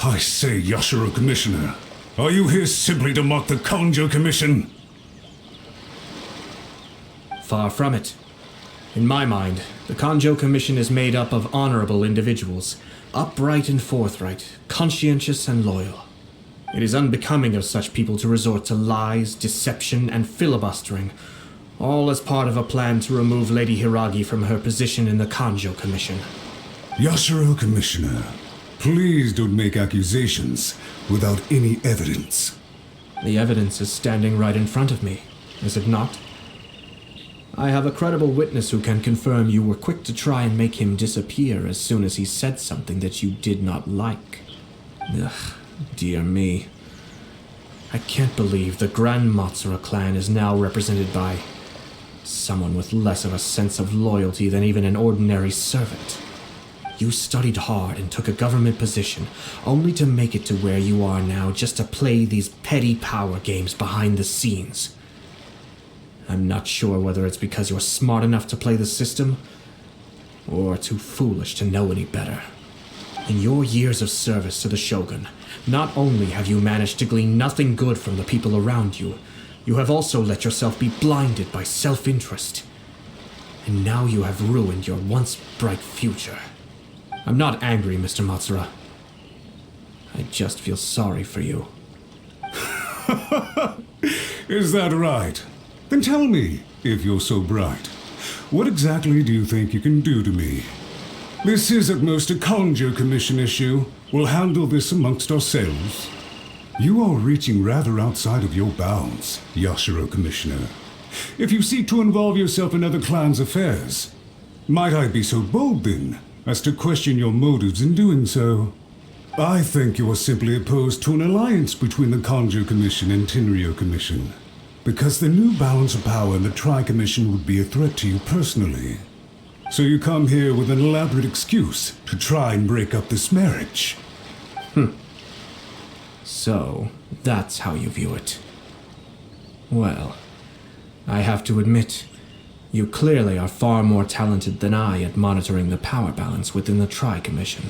I say, Yashiro Commissioner, are you here simply to mock the Kanjo Commission? Far from it. In my mind, the Kanjo Commission is made up of honorable individuals, upright and forthright, conscientious and loyal. It is unbecoming of such people to resort to lies, deception, and filibustering, all as part of a plan to remove Lady Hiragi from her position in the Kanjo Commission. Yashiro Commissioner, please don't make accusations without any evidence. The evidence is standing right in front of me, is it not? I have a credible witness who can confirm you were quick to try and make him disappear as soon as he said something that you did not like. Ugh, dear me. I can't believe the Grand Matsura clan is now represented by someone with less of a sense of loyalty than even an ordinary servant. You studied hard and took a government position, only to make it to where you are now just to play these petty power games behind the scenes. I'm not sure whether it's because you're smart enough to play the system, or too foolish to know any better. In your years of service to the Shogun, not only have you managed to glean nothing good from the people around you, you have also let yourself be blinded by self-interest. And now you have ruined your once bright future. I'm not angry, Mr. Matsura. I just feel sorry for you. Is that right? Then tell me, if you're so bright, what exactly do you think you can do to me? This is at most a Kanjo Commission issue. We'll handle this amongst ourselves. You are reaching rather outside of your bounds, Yashiro Commissioner. If you seek to involve yourself in other clans' affairs, might I be so bold then, as to question your motives in doing so? I think you are simply opposed to an alliance between the Kanjo Commission and Tenryo Commission, because the new balance of power in the Tri-Commission would be a threat to you personally. So you come here with an elaborate excuse to try and break up this marriage. So, that's how you view it. Well, I have to admit, you clearly are far more talented than I at monitoring the power balance within the Tri-Commission.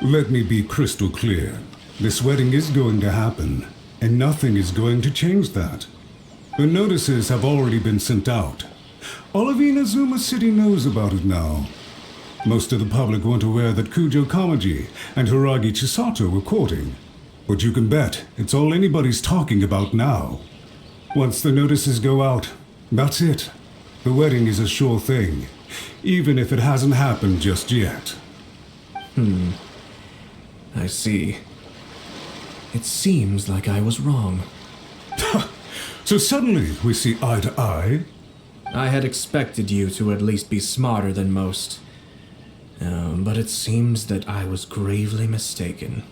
Let me be crystal clear. This wedding is going to happen, and nothing is going to change that. The notices have already been sent out. All of Inazuma City knows about it now. Most of the public weren't aware that Kujo Kamaji and Hiragi Chisato were courting. But you can bet it's all anybody's talking about now. Once the notices go out, that's it. The wedding is a sure thing, even if it hasn't happened just yet. I see. It seems like I was wrong. So suddenly we see eye to eye? I had expected you to at least be smarter than most. But it seems that I was gravely mistaken.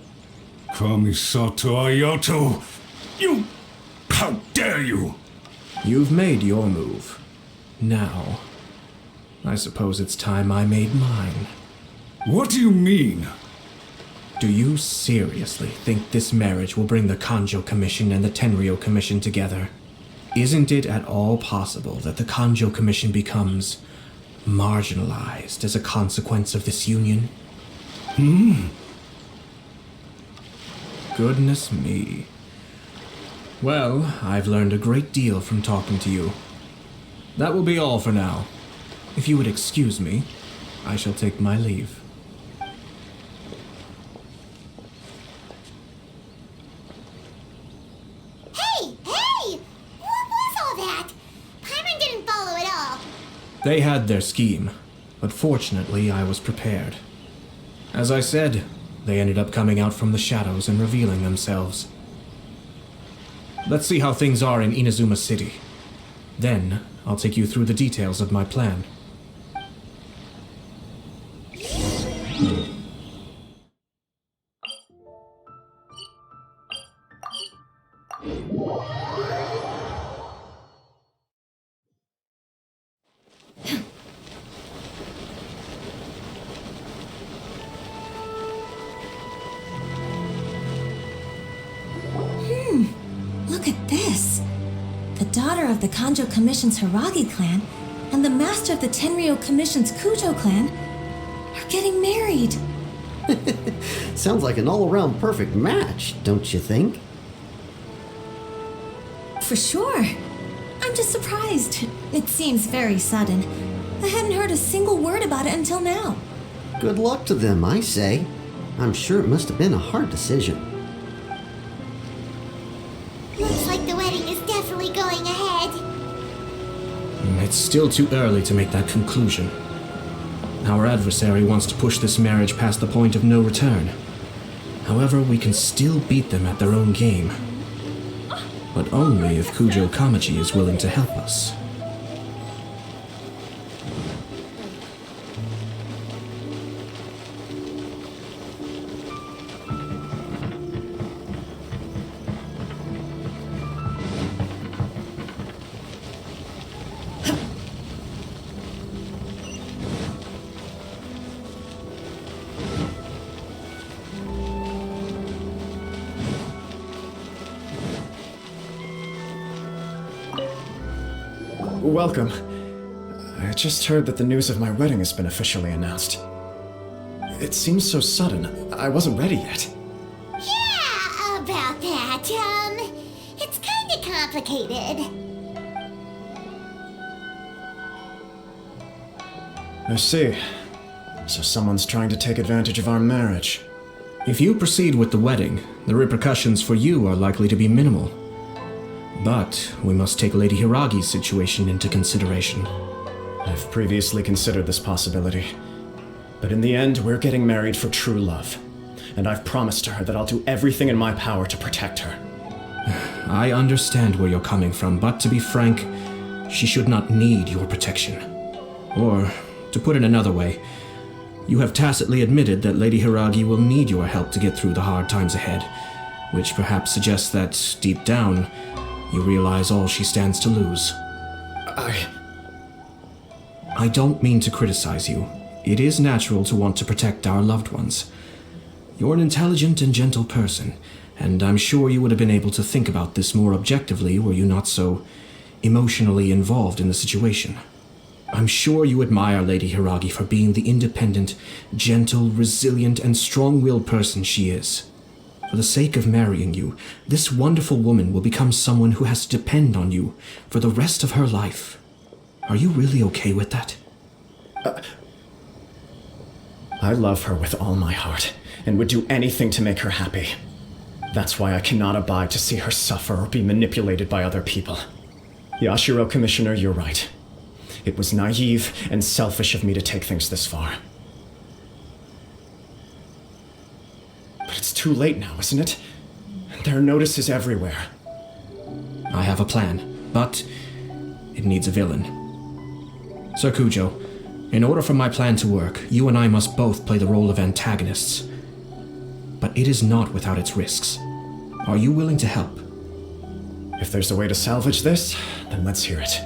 Kamisato Ayato! You... How dare you! You've made your move. Now, I suppose it's time I made mine. What do you mean? Do you seriously think this marriage will bring the Kanjo Commission and the Tenryou Commission together? Isn't it at all possible that the Kanjo Commission becomes marginalized as a consequence of this union? Goodness me. Well, I've learned a great deal from talking to you. That will be all for now. If you would excuse me, I shall take my leave. Hey! Hey! What was all that? Paimon didn't follow at all. They had their scheme, but fortunately I was prepared. As I said, they ended up coming out from the shadows and revealing themselves. Let's see how things are in Inazuma City. Then, I'll take you through the details of my plan. Look at this. The daughter of the Kanjo Commission's Hiragi clan and the master of the Tenryou Commission's Kujo clan are getting married. Sounds like an all-around perfect match, don't you think? For sure. I'm just surprised. It seems very sudden. I hadn't heard a single word about it until now. Good luck to them, I say. I'm sure it must have been a hard decision. Looks like the wedding is definitely going ahead. It's still too early to make that conclusion. Our adversary wants to push this marriage past the point of no return. However, we can still beat them at their own game. But only if Kujo Kamaji is willing to help us. Welcome. I just heard that the news of my wedding has been officially announced. It seems so sudden. I wasn't ready yet. Yeah, about that. It's kinda complicated. I see. So someone's trying to take advantage of our marriage. If you proceed with the wedding, the repercussions for you are likely to be minimal. But we must take Lady Hiragi's situation into consideration. I've previously considered this possibility. But in the end, we're getting married for true love. And I've promised her that I'll do everything in my power to protect her. I understand where you're coming from, but to be frank, she should not need your protection. Or, to put it another way, you have tacitly admitted that Lady Hiragi will need your help to get through the hard times ahead, which perhaps suggests that, deep down, you realize all she stands to lose. I don't mean to criticize you. It is natural to want to protect our loved ones. You're an intelligent and gentle person, and I'm sure you would have been able to think about this more objectively were you not so emotionally involved in the situation. I'm sure you admire Lady Hiragi for being the independent, gentle, resilient, and strong-willed person she is. For the sake of marrying you, this wonderful woman will become someone who has to depend on you for the rest of her life. Are you really okay with that? I love her with all my heart, and would do anything to make her happy. That's why I cannot abide to see her suffer or be manipulated by other people. Yashiro, Commissioner, you're right. It was naive and selfish of me to take things this far. But it's too late now, isn't it? There are notices everywhere. I have a plan, but it needs a villain. Sir Kujo, in order for my plan to work, you and I must both play the role of antagonists. But it is not without its risks. Are you willing to help? If there's a way to salvage this, then let's hear it.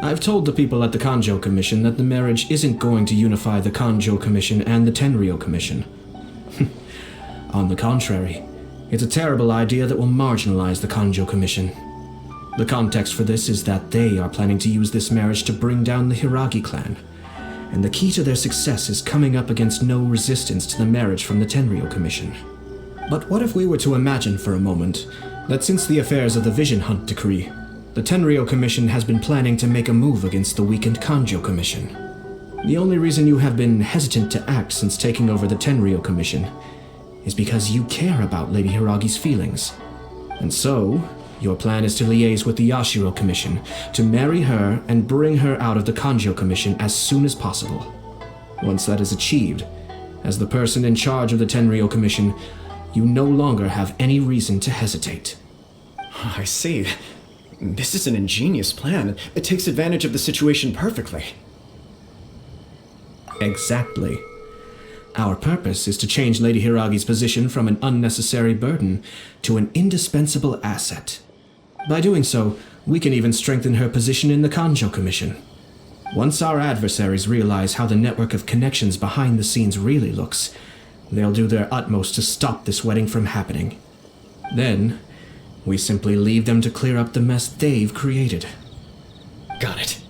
I've told the people at the Kanjo Commission that the marriage isn't going to unify the Kanjo Commission and the Tenryou Commission. On the contrary, it's a terrible idea that will marginalize the Kanjo Commission. The context for this is that they are planning to use this marriage to bring down the Hiragi clan, and the key to their success is coming up against no resistance to the marriage from the Tenryou Commission. But what if we were to imagine for a moment that since the affairs of the Vision Hunt decree, the Tenryou Commission has been planning to make a move against the weakened Kanjo Commission? The only reason you have been hesitant to act since taking over the Tenryou Commission is because you care about Lady Hiragi's feelings. And so, your plan is to liaise with the Yashiro Commission, to marry her and bring her out of the Kanjo Commission as soon as possible. Once that is achieved, as the person in charge of the Tenryou Commission, you no longer have any reason to hesitate. I see. This is an ingenious plan. It takes advantage of the situation perfectly. Exactly. Our purpose is to change Lady Hiragi's position from an unnecessary burden to an indispensable asset. By doing so, we can even strengthen her position in the Kanjo Commission. Once our adversaries realize how the network of connections behind the scenes really looks, they'll do their utmost to stop this wedding from happening. Then, we simply leave them to clear up the mess they've created. Got it.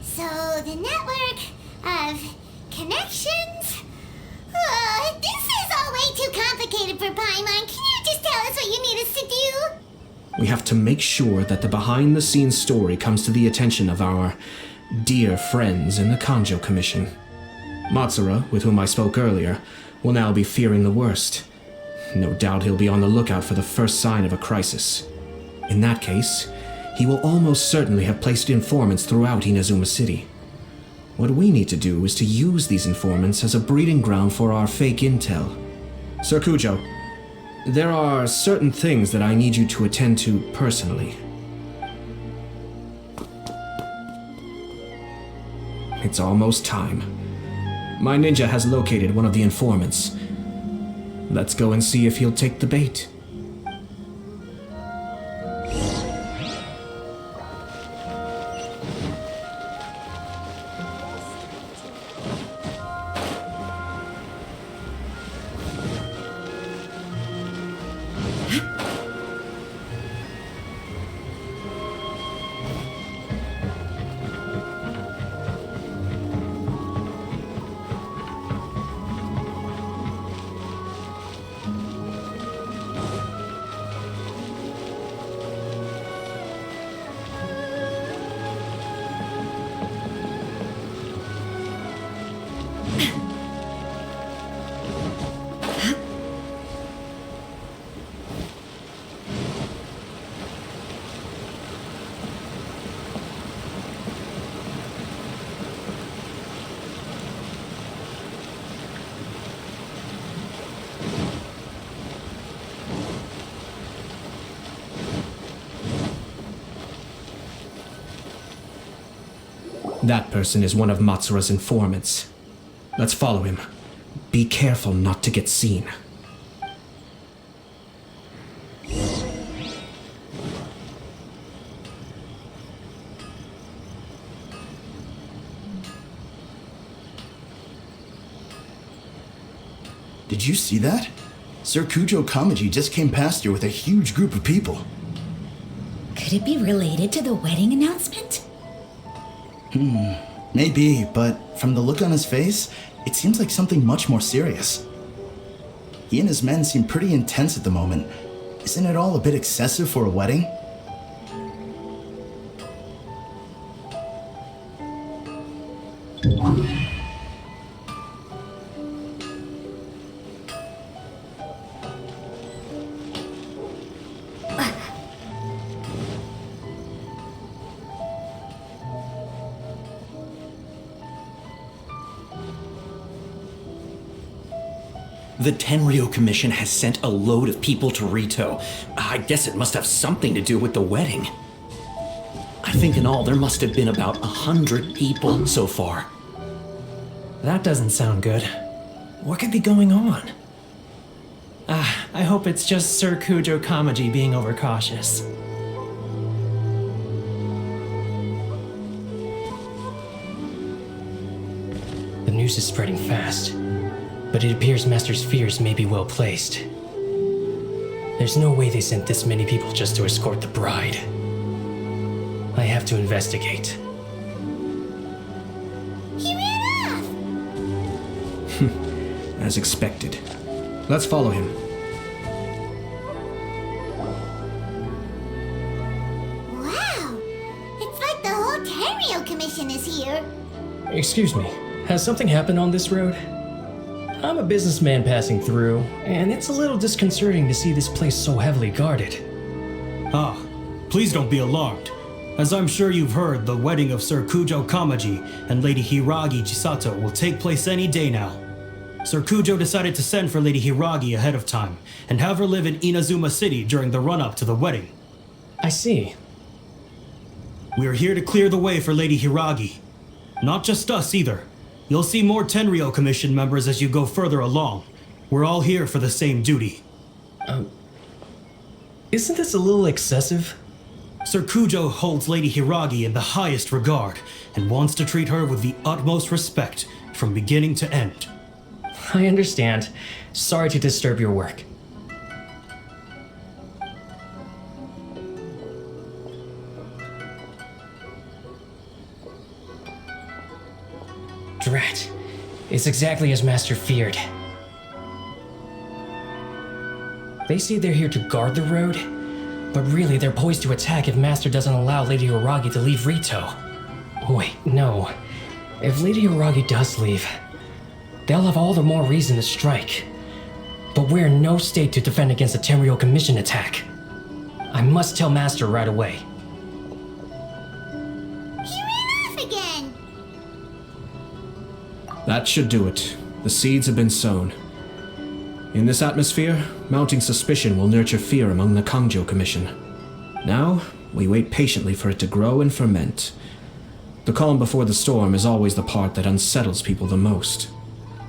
So the network of connections? This is all way too complicated for Paimon. Can you just tell us what you need us to do? We have to make sure that the behind-the-scenes story comes to the attention of our dear friends in the Kanjo Commission. Matsura, with whom I spoke earlier, will now be fearing the worst. No doubt he'll be on the lookout for the first sign of a crisis. In that case, he will almost certainly have placed informants throughout Inazuma City. What we need to do is to use these informants as a breeding ground for our fake intel. Sir Kujo, there are certain things that I need you to attend to personally. It's almost time. My ninja has located one of the informants. Let's go and see if he'll take the bait. That person is one of Matsura's informants. Let's follow him. Be careful not to get seen. Did you see that? Sir Kujo Kamaji just came past here with a huge group of people. Could it be related to the wedding announcement? Maybe, but from the look on his face, it seems like something much more serious. He and his men seem pretty intense at the moment. Isn't it all a bit excessive for a wedding? The Tenryo Commission has sent a load of people to Rito. I guess it must have something to do with the wedding. I think in all there must have been about 100 people so far. That doesn't sound good. What could be going on? I hope it's just Sir Kujo Kamaji being overcautious. The news is spreading fast, but it appears Master's fears may be well placed. There's no way they sent this many people just to escort the bride. I have to investigate. He ran off! As expected. Let's follow him. Wow! It's like the whole Tenryo Commission is here. Excuse me, has something happened on this road? I'm a businessman passing through, and it's a little disconcerting to see this place so heavily guarded. Ah, please don't be alarmed. As I'm sure you've heard, the wedding of Sir Kujo Kamaji and Lady Hiragi Chisato will take place any day now. Sir Kujo decided to send for Lady Hiragi ahead of time and have her live in Inazuma City during the run-up to the wedding. I see. We're here to clear the way for Lady Hiragi. Not just us either. You'll see more Tenryo Commission members as you go further along. We're all here for the same duty. Isn't this a little excessive? Sir Kujo holds Lady Hiragi in the highest regard and wants to treat her with the utmost respect from beginning to end. I understand. Sorry to disturb your work. Drat. It's exactly as Master feared. They say they're here to guard the road, but really they're poised to attack if Master doesn't allow Lady Hiragi to leave Rito. Wait, no. If Lady Hiragi does leave, they'll have all the more reason to strike. But we're in no state to defend against a Tenryo Commission attack. I must tell Master right away. He ran off again! That should do it. The seeds have been sown. In this atmosphere, mounting suspicion will nurture fear among the Kangjo Commission. Now, we wait patiently for it to grow and ferment. The calm before the storm is always the part that unsettles people the most.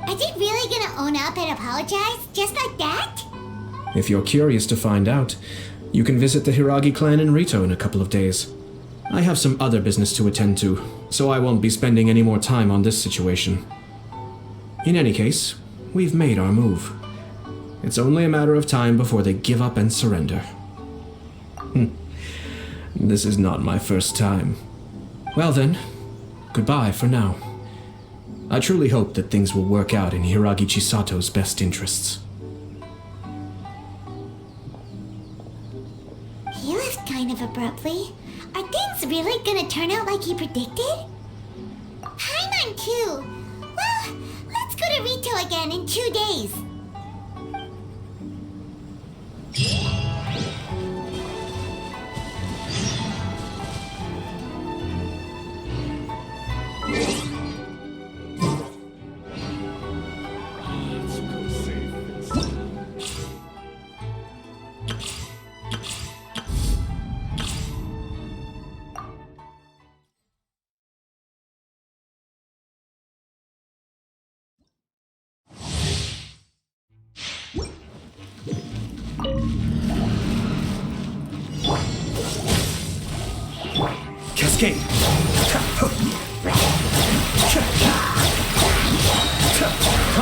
Are they really gonna own up and apologize? Just like that? If you're curious to find out, you can visit the Hiragi clan in Rito in a couple of days. I have some other business to attend to, so I won't be spending any more time on this situation. In any case, we've made our move. It's only a matter of time before they give up and surrender. This is not my first time. Well then, goodbye for now. I truly hope that things will work out in Hiragi Chisato's best interests. He left kind of abruptly. Are things really gonna turn out like he predicted? Paimon too! Well, let's go to Rito again in 2 days. Cascade!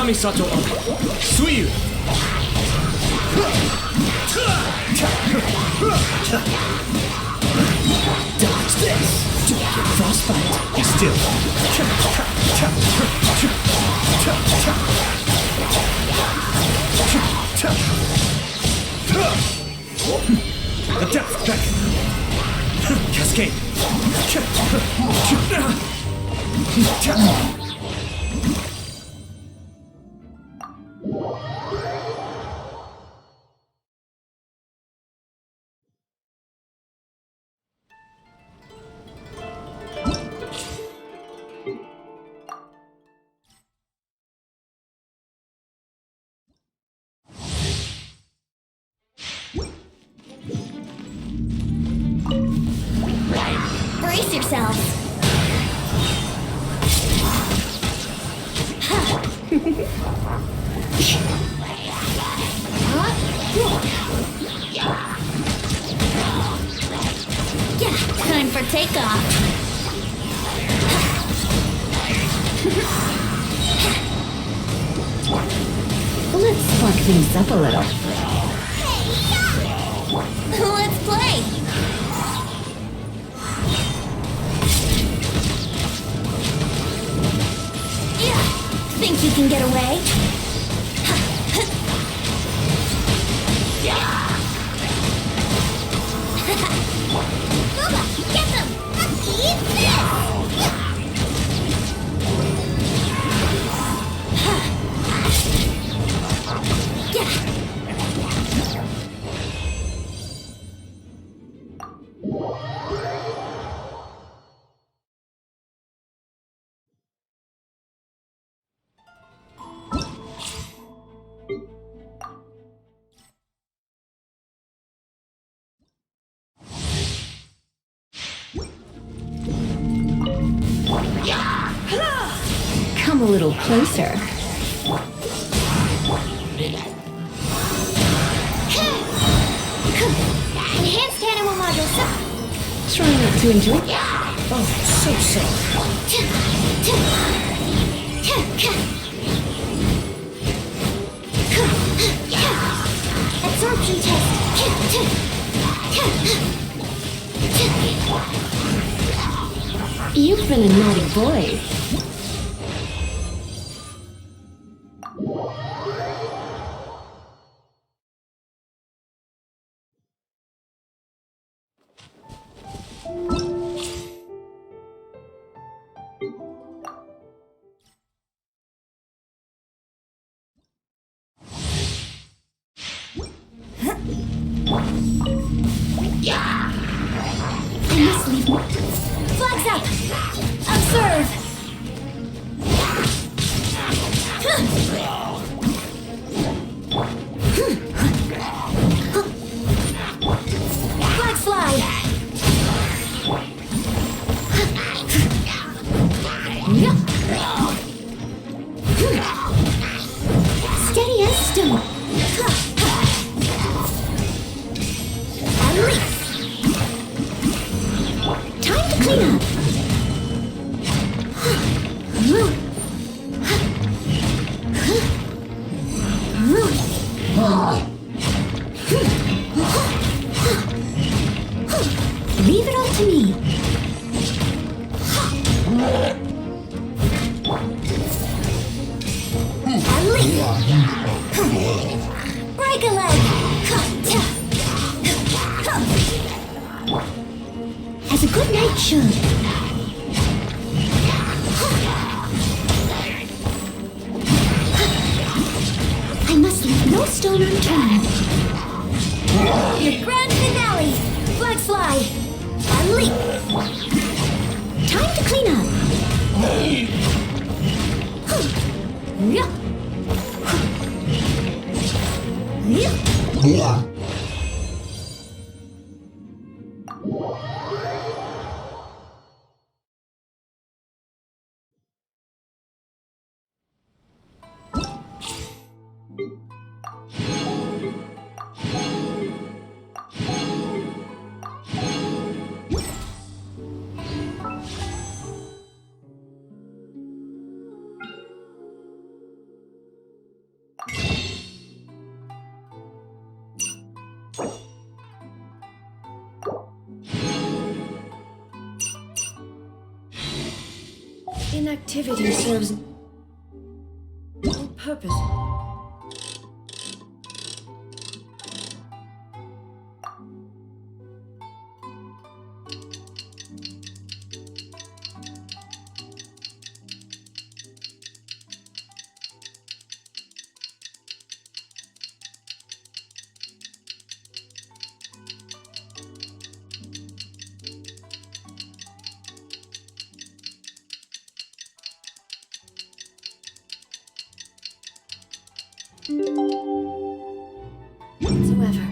Kamisato Suyu! Dodge this! Don't get frostbite! Be still! The depth back! Cascade! Brace yourselves. Yeah, time for takeoff. Let's spark things up a little. Let's play. Yeah, think you can get away? Booba, get them! Eat this! Come a little closer. Enhanced animal module. Try not to enjoy it. Oh, so sorry. Absorption test. You've been a naughty boy. I must leave. Flags up! Observe! Flags fly! Steady as stone. And leap. Time to clean up. Leave it all to me. And leap. Break a leg. As a good knight should. I must leave no stone unturned. Your grand finale! Flags fly! And leap! Time to clean up! Yeah. Inactivity serves no purpose. Whatsoever.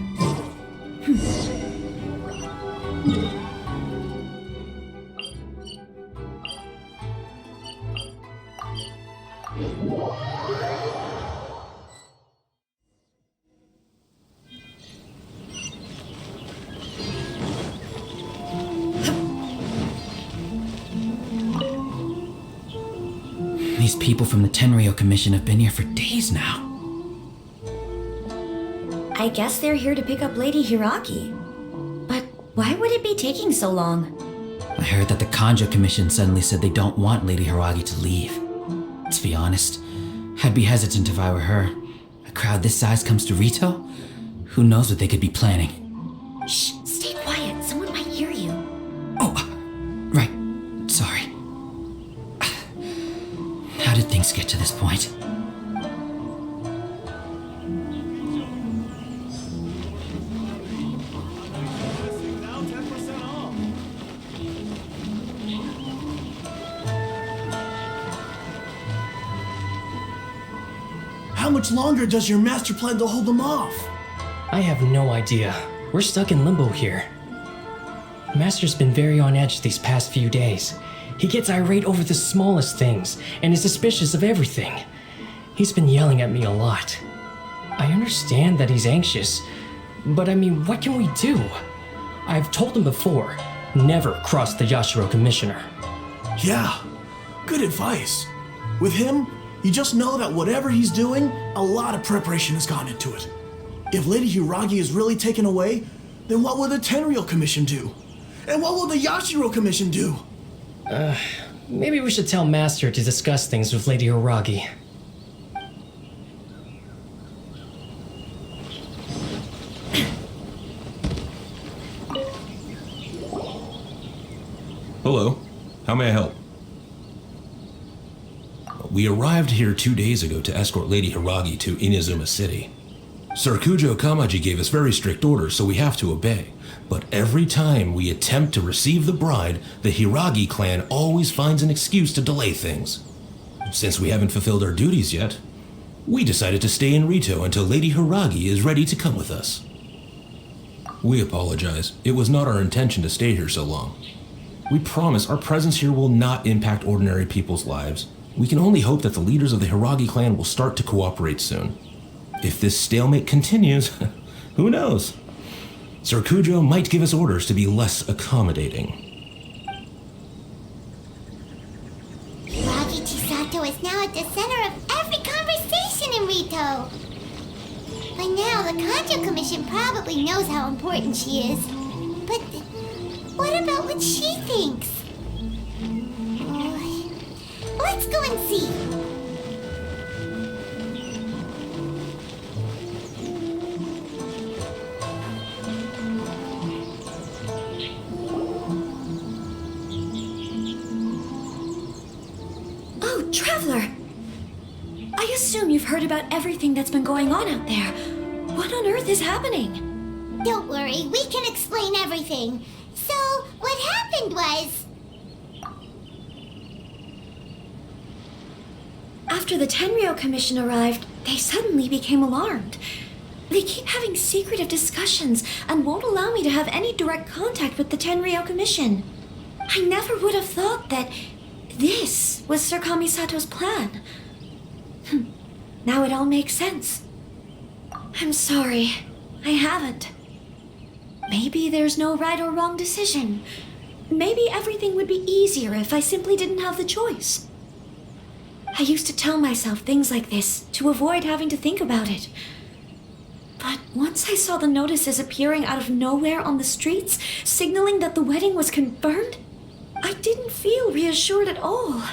These people from the Tenryou Commission have been here for days now. I guess they're here to pick up Lady Hiragi. But why would it be taking so long? I heard that the Kanjo Commission suddenly said they don't want Lady Hiragi to leave. To be honest, I'd be hesitant if I were her. A crowd this size comes to Rito? Who knows what they could be planning? Shh, stay quiet. Someone might hear you. Oh, right. Sorry. How did things get to this point? How much longer does your master plan to hold them off? I have no idea. We're stuck in limbo here. Master's been very on edge these past few days. He gets irate over the smallest things and is suspicious of everything. He's been yelling at me a lot. I understand that he's anxious, but I mean, what can we do? I've told him before, never cross the Yashiro Commissioner. Yeah, good advice. With him, you just know that whatever he's doing, a lot of preparation has gone into it. If Lady Hiragi is really taken away, then what will the Tenryou Commission do? And what will the Yashiro Commission do? Maybe we should tell Master to discuss things with Lady Hiragi. Hello. How may I help? We arrived here 2 days ago to escort Lady Hiragi to Inazuma City. Sir Kujo Kamaji gave us very strict orders, so we have to obey. But every time we attempt to receive the bride, the Hiragi clan always finds an excuse to delay things. Since we haven't fulfilled our duties yet, we decided to stay in Rito until Lady Hiragi is ready to come with us. We apologize. It was not our intention to stay here so long. We promise our presence here will not impact ordinary people's lives. We can only hope that the leaders of the Hiragi clan will start to cooperate soon. If this stalemate continues, who knows? Sir Kujo might give us orders to be less accommodating. Hiragi Chisato is now at the center of every conversation in Rito. By now, the Kanjo Commission probably knows how important she is. But what about what she thinks? Let's go and see. Oh, Traveler! I assume you've heard about everything that's been going on out there. What on earth is happening? Don't worry, we can explain everything. So, what happened was... After the Tenryou Commission arrived, they suddenly became alarmed. They keep having secretive discussions and won't allow me to have any direct contact with the Tenryou Commission. I never would have thought that this was Sir Kamisato's plan. Now it all makes sense. I'm sorry, I haven't. Maybe there's no right or wrong decision. Maybe everything would be easier if I simply didn't have the choice. I used to tell myself things like this to avoid having to think about it. But once I saw the notices appearing out of nowhere on the streets, signaling that the wedding was confirmed, I didn't feel reassured at all.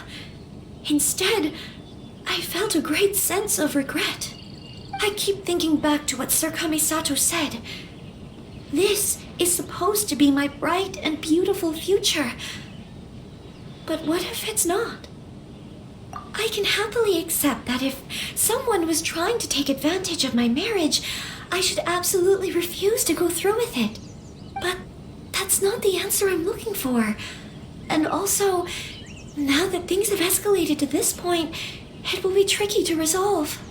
Instead, I felt a great sense of regret. I keep thinking back to what Sir Kamisato said. This is supposed to be my bright and beautiful future. But what if it's not? I can happily accept that if someone was trying to take advantage of my marriage, I should absolutely refuse to go through with it. But that's not the answer I'm looking for. And also, now that things have escalated to this point, it will be tricky to resolve.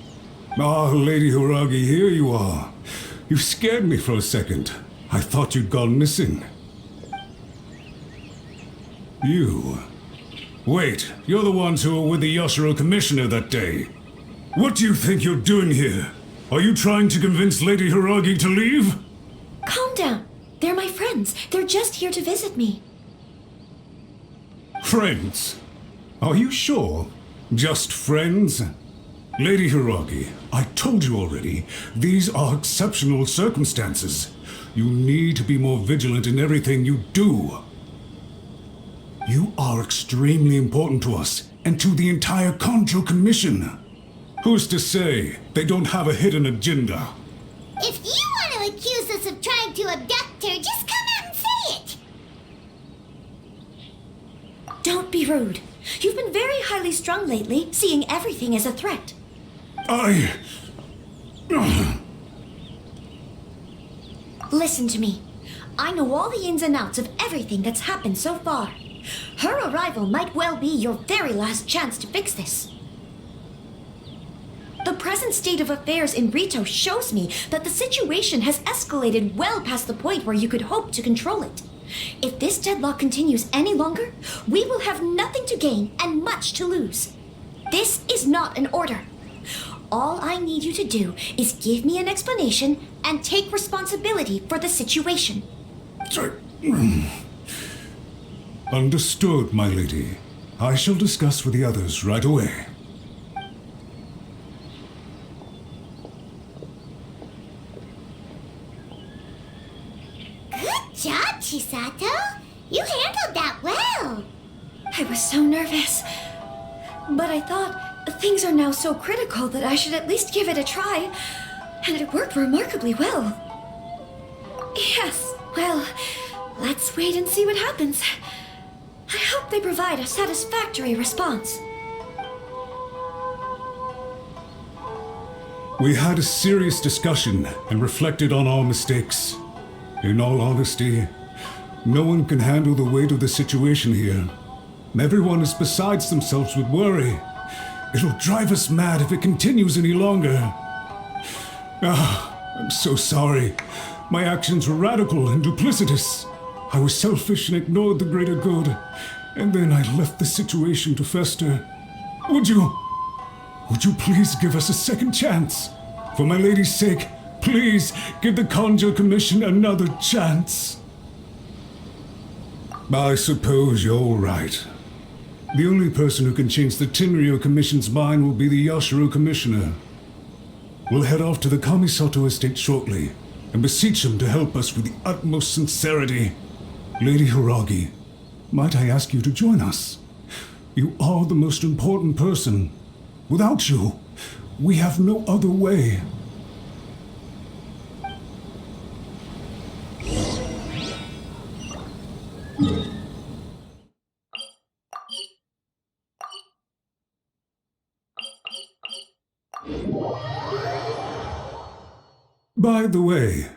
Ah, Lady Hiragi, here you are. You scared me for a second. I thought you'd gone missing. You. Wait, you're the ones who were with the Yashiro Commissioner that day. What do you think you're doing here? Are you trying to convince Lady Hiragi to leave? Calm down. They're my friends. They're just here to visit me. Friends? Are you sure? Just friends? Lady Hiragi, I told you already, these are exceptional circumstances. You need to be more vigilant in everything you do. You are extremely important to us, and to the entire Kanjo Commission. Who's to say they don't have a hidden agenda? If you want to accuse us of trying to abduct her, just come out and say it! Don't be rude. You've been very highly strung lately, seeing everything as a threat. Listen to me. I know all the ins and outs of everything that's happened so far. Her arrival might well be your very last chance to fix this. The present state of affairs in Rito shows me that the situation has escalated well past the point where you could hope to control it. If this deadlock continues any longer, we will have nothing to gain and much to lose. This is not an order. All I need you to do is give me an explanation and take responsibility for the situation. Understood, my lady. I shall discuss with the others right away. Good job, Chisato. You handled that well. I was so nervous. But I thought things are now so critical that I should at least give it a try. And it worked remarkably well. Yes, well, let's wait and see what happens. I hope they provide a satisfactory response. We had a serious discussion and reflected on our mistakes. In all honesty, no one can handle the weight of the situation here. Everyone is besides themselves with worry. It'll drive us mad if it continues any longer. I'm so sorry. My actions were radical and duplicitous. I was selfish and ignored the greater good, and then I left the situation to fester. Would you please give us a second chance? For my lady's sake, please give the Kanjo Commission another chance. I suppose you're right. The only person who can change the Tenryou Commission's mind will be the Yashiro Commissioner. We'll head off to the Kamisato estate shortly and beseech him to help us with the utmost sincerity. Lady Hiragi, might I ask you to join us? You are the most important person. Without you, we have no other way. By the way,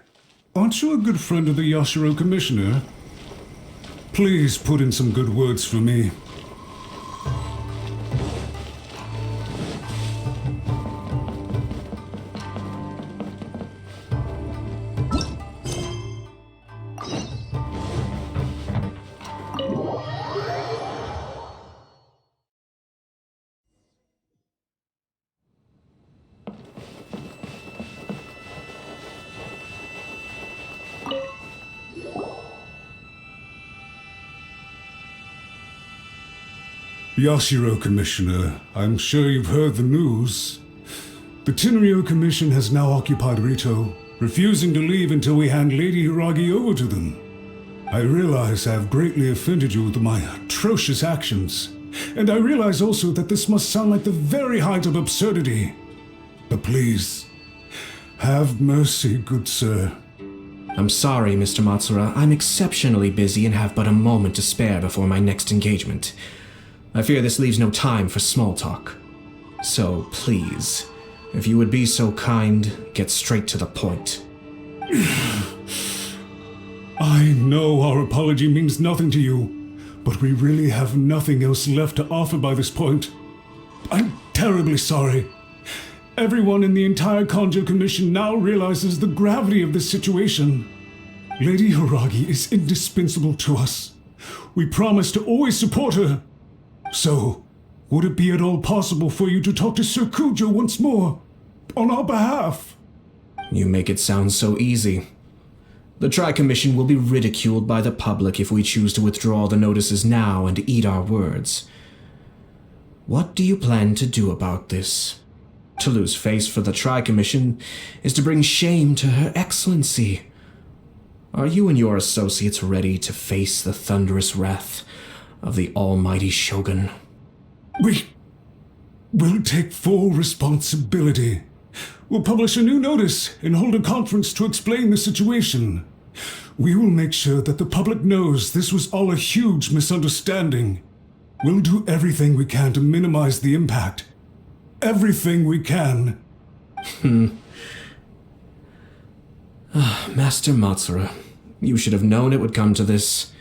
aren't you a good friend of the Yashiro Commissioner? Please put in some good words for me. Yashiro Commissioner, I'm sure you've heard the news. The Tenryou Commission has now occupied Rito, refusing to leave until we hand Lady Hiragi over to them. I realize I have greatly offended you with my atrocious actions. And I realize also that this must sound like the very height of absurdity. But please, have mercy, good sir. I'm sorry, Mr. Matsura. I'm exceptionally busy and have but a moment to spare before my next engagement. I fear this leaves no time for small talk. So please, if you would be so kind, get straight to the point. I know our apology means nothing to you, but we really have nothing else left to offer by this point. I'm terribly sorry. Everyone in the entire Kanjo Commission now realizes the gravity of this situation. Lady Hiragi is indispensable to us. We promise to always support her. So, would it be at all possible for you to talk to Sir Kujo once more, on our behalf? You make it sound so easy. The Tri-Commission will be ridiculed by the public if we choose to withdraw the notices now and eat our words. What do you plan to do about this? To lose face for the Tri-Commission is to bring shame to Her Excellency. Are you and your associates ready to face the thunderous wrath of the almighty Shogun? We will take full responsibility. We'll publish a new notice and hold a conference to explain the situation. We will make sure that the public knows this was all a huge misunderstanding. We'll do everything we can to minimize the impact. Everything we can. Master Matsura, you should have known it would come to this.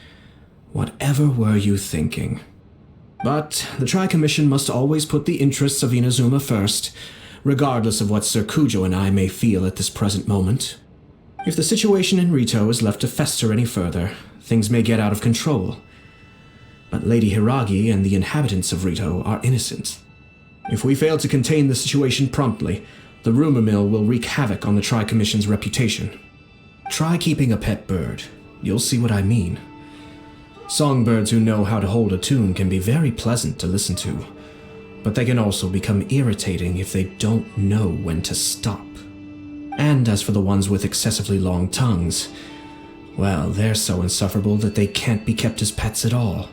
Whatever were you thinking? But the Tri-Commission must always put the interests of Inazuma first, regardless of what Sir Kujo and I may feel at this present moment. If the situation in Rito is left to fester any further, things may get out of control. But Lady Hiragi and the inhabitants of Rito are innocent. If we fail to contain the situation promptly, the rumor mill will wreak havoc on the Tri-Commission's reputation. Try keeping a pet bird. You'll see what I mean. Songbirds who know how to hold a tune can be very pleasant to listen to, but they can also become irritating if they don't know when to stop. And as for the ones with excessively long tongues, well, they're so insufferable that they can't be kept as pets at all.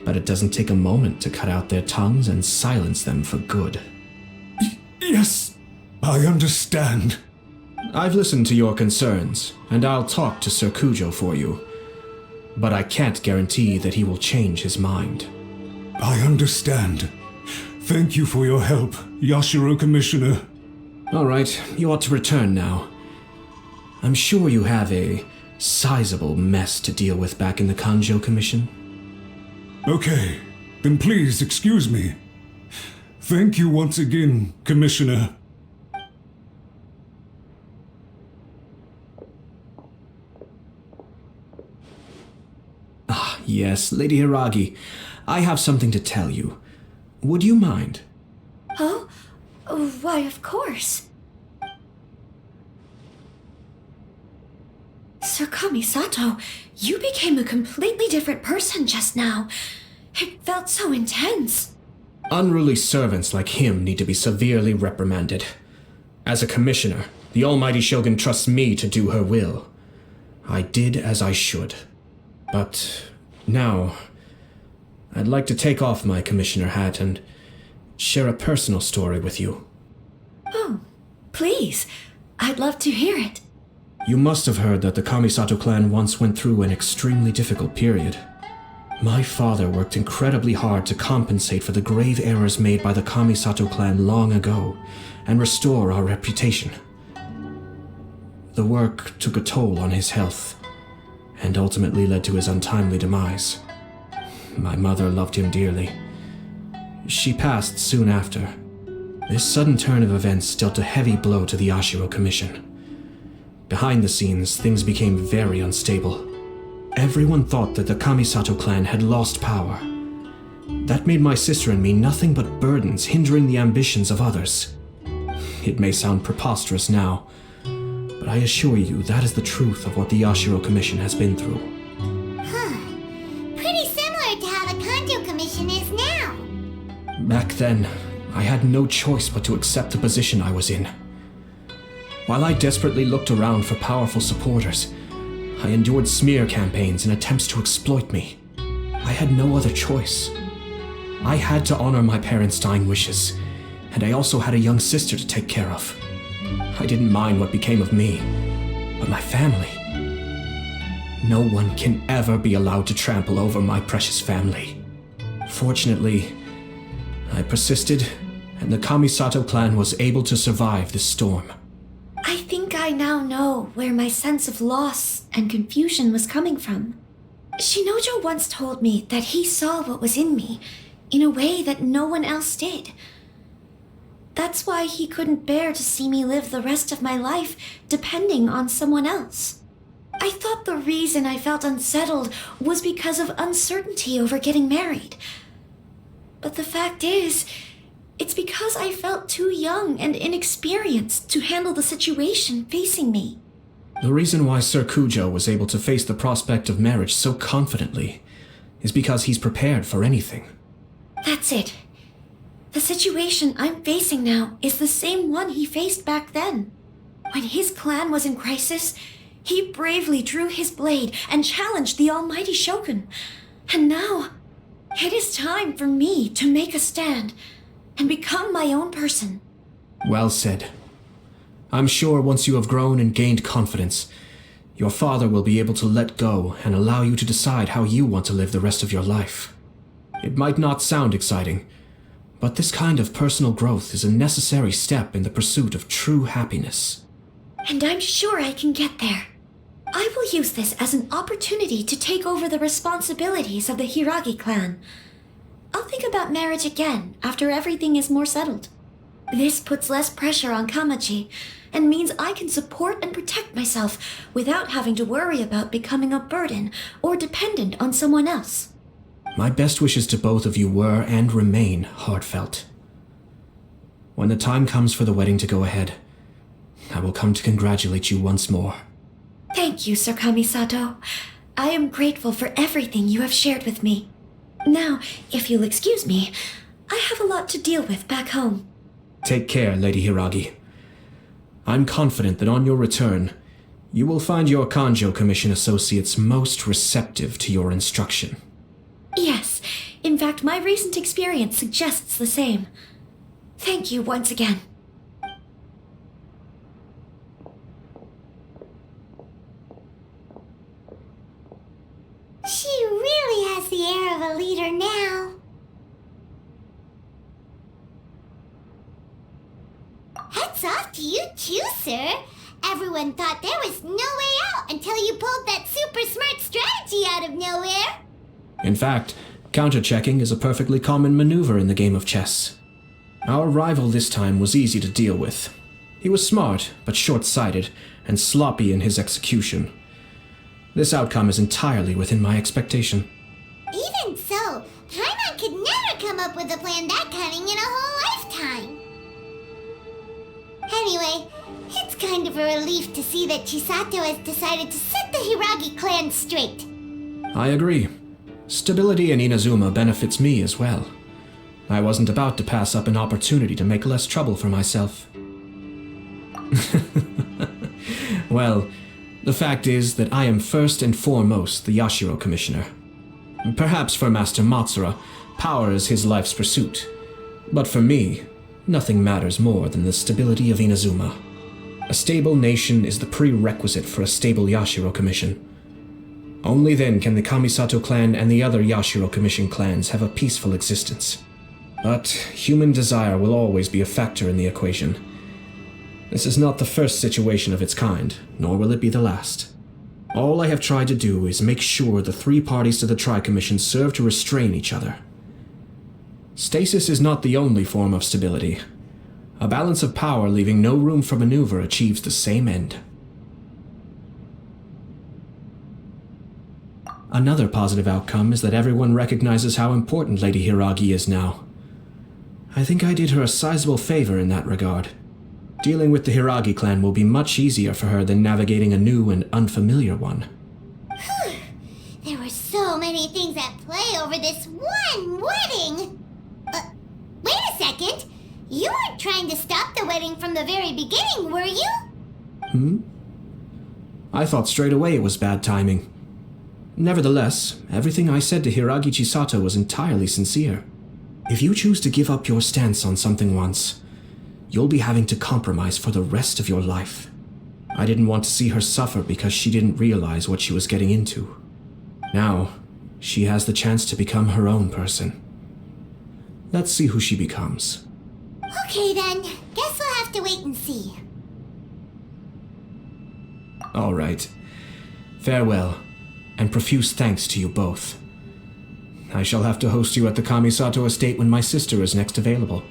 But it doesn't take a moment to cut out their tongues and silence them for good. Yes, I understand. I've listened to your concerns, and I'll talk to Sir Kujo for you. But I can't guarantee that he will change his mind. I understand. Thank you for your help, Yashiro Commissioner. All right, you ought to return now. I'm sure you have a sizable mess to deal with back in the Kanjo Commission. Okay, then please excuse me. Thank you once again, Commissioner. Ah, yes, Lady Hiragi. I have something to tell you. Would you mind? Oh? Why, of course. Sir Kamisato, you became a completely different person just now. It felt so intense. Unruly servants like him need to be severely reprimanded. As a commissioner, the almighty Shogun trusts me to do her will. I did as I should. But now, I'd like to take off my commissioner hat and share a personal story with you. Oh, please. I'd love to hear it. You must have heard that the Kamisato Clan once went through an extremely difficult period. My father worked incredibly hard to compensate for the grave errors made by the Kamisato Clan long ago and restore our reputation. The work took a toll on his health and ultimately led to his untimely demise. My mother loved him dearly. She passed soon after. This sudden turn of events dealt a heavy blow to the Yashiro Commission. Behind the scenes, things became very unstable. Everyone thought that the Kamisato Clan had lost power. That made my sister and me nothing but burdens hindering the ambitions of others. It may sound preposterous now, but I assure you that is the truth of what the Yashiro Commission has been through. Huh. Pretty similar to how the Kanjo Commission is now. Back then, I had no choice but to accept the position I was in. While I desperately looked around for powerful supporters, I endured smear campaigns and attempts to exploit me. I had no other choice. I had to honor my parents' dying wishes, and I also had a young sister to take care of. I didn't mind what became of me, but my family. No one can ever be allowed to trample over my precious family. Fortunately, I persisted, and the Kamisato Clan was able to survive the storm. I think I now know where my sense of loss and confusion was coming from. Shinojo once told me that he saw what was in me in a way that no one else did. That's why he couldn't bear to see me live the rest of my life depending on someone else. I thought the reason I felt unsettled was because of uncertainty over getting married. But the fact is, it's because I felt too young and inexperienced to handle the situation facing me. The reason why Sir Kujo was able to face the prospect of marriage so confidently is because he's prepared for anything. That's it. The situation I'm facing now is the same one he faced back then. When his clan was in crisis, he bravely drew his blade and challenged the almighty Shogun. And now, it is time for me to make a stand and become my own person. Well said. I'm sure once you have grown and gained confidence, your father will be able to let go and allow you to decide how you want to live the rest of your life. It might not sound exciting, but this kind of personal growth is a necessary step in the pursuit of true happiness. And I'm sure I can get there. I will use this as an opportunity to take over the responsibilities of the Hiragi clan. I'll think about marriage again after everything is more settled. This puts less pressure on Kamaji and means I can support and protect myself without having to worry about becoming a burden or dependent on someone else. My best wishes to both of you were and remain heartfelt. When the time comes for the wedding to go ahead, I will come to congratulate you once more. Thank you, Sir Kamisato. I am grateful for everything you have shared with me. Now, if you'll excuse me, I have a lot to deal with back home. Take care, Lady Hiragi. I'm confident that on your return, you will find your Kanjo Commission associates most receptive to your instruction. Yes, in fact, my recent experience suggests the same. Thank you once again. She really has the air of a leader now. Hats off to you too, sir. Everyone thought there was no way out until you pulled that super smart strategy out of nowhere. In fact, counter-checking is a perfectly common maneuver in the game of chess. Our rival this time was easy to deal with. He was smart, but short-sighted, and sloppy in his execution. This outcome is entirely within my expectation. Even so, Paimon could never come up with a plan that cunning in a whole lifetime. Anyway, it's kind of a relief to see that Chisato has decided to set the Hiragi clan straight. I agree. Stability in Inazuma benefits me as well. I wasn't about to pass up an opportunity to make less trouble for myself. Well, the fact is that I am first and foremost the Yashiro Commissioner. Perhaps for Master Matsura, power is his life's pursuit. But for me, nothing matters more than the stability of Inazuma. A stable nation is the prerequisite for a stable Yashiro Commission. Only then can the Kamisato Clan and the other Yashiro Commission clans have a peaceful existence. But human desire will always be a factor in the equation. This is not the first situation of its kind, nor will it be the last. All I have tried to do is make sure the three parties to the Tri-Commission serve to restrain each other. Stasis is not the only form of stability. A balance of power leaving no room for maneuver achieves the same end. Another positive outcome is that everyone recognizes how important Lady Hiragi is now. I think I did her a sizable favor in that regard. Dealing with the Hiragi clan will be much easier for her than navigating a new and unfamiliar one. There were so many things at play over this one wedding. Wait a second. You weren't trying to stop the wedding from the very beginning, were you? I thought straight away it was bad timing. Nevertheless, everything I said to Hiragi Chisato was entirely sincere. If you choose to give up your stance on something once, you'll be having to compromise for the rest of your life. I didn't want to see her suffer because she didn't realize what she was getting into. Now, she has the chance to become her own person. Let's see who she becomes. Okay then, guess we'll have to wait and see. All right. Farewell, and profuse thanks to you both. I shall have to host you at the Kamisato estate when my sister is next available.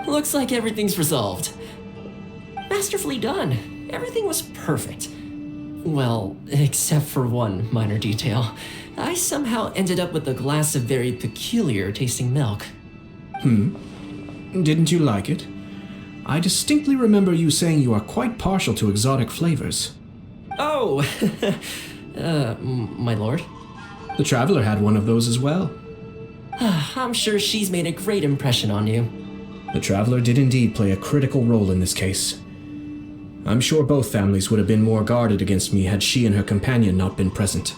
Looks like everything's resolved. Masterfully done. Everything was perfect. Well, except for one minor detail. I somehow ended up with a glass of very peculiar tasting milk. Didn't you like it? I distinctly remember you saying you are quite partial to exotic flavors. Oh, my lord. The Traveler had one of those as well. I'm sure she's made a great impression on you. The Traveler did indeed play a critical role in this case. I'm sure both families would have been more guarded against me had she and her companion not been present.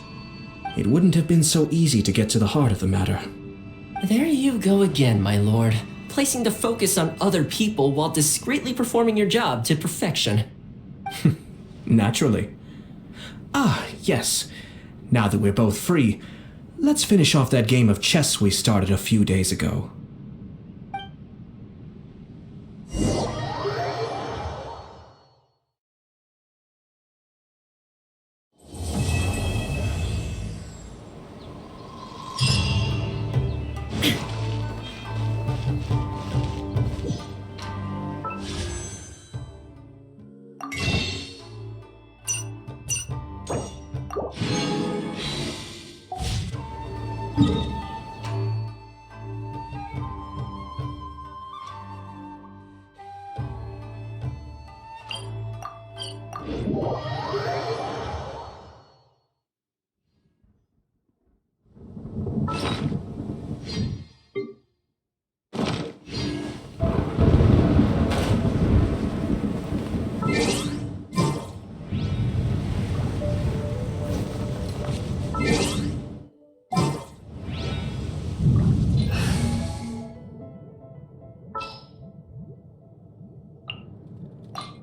It wouldn't have been so easy to get to the heart of the matter. There you go again, my lord. Placing the focus on other people while discreetly performing your job to perfection. Naturally. Ah, yes. Now that we're both free, let's finish off that game of chess we started a few days ago.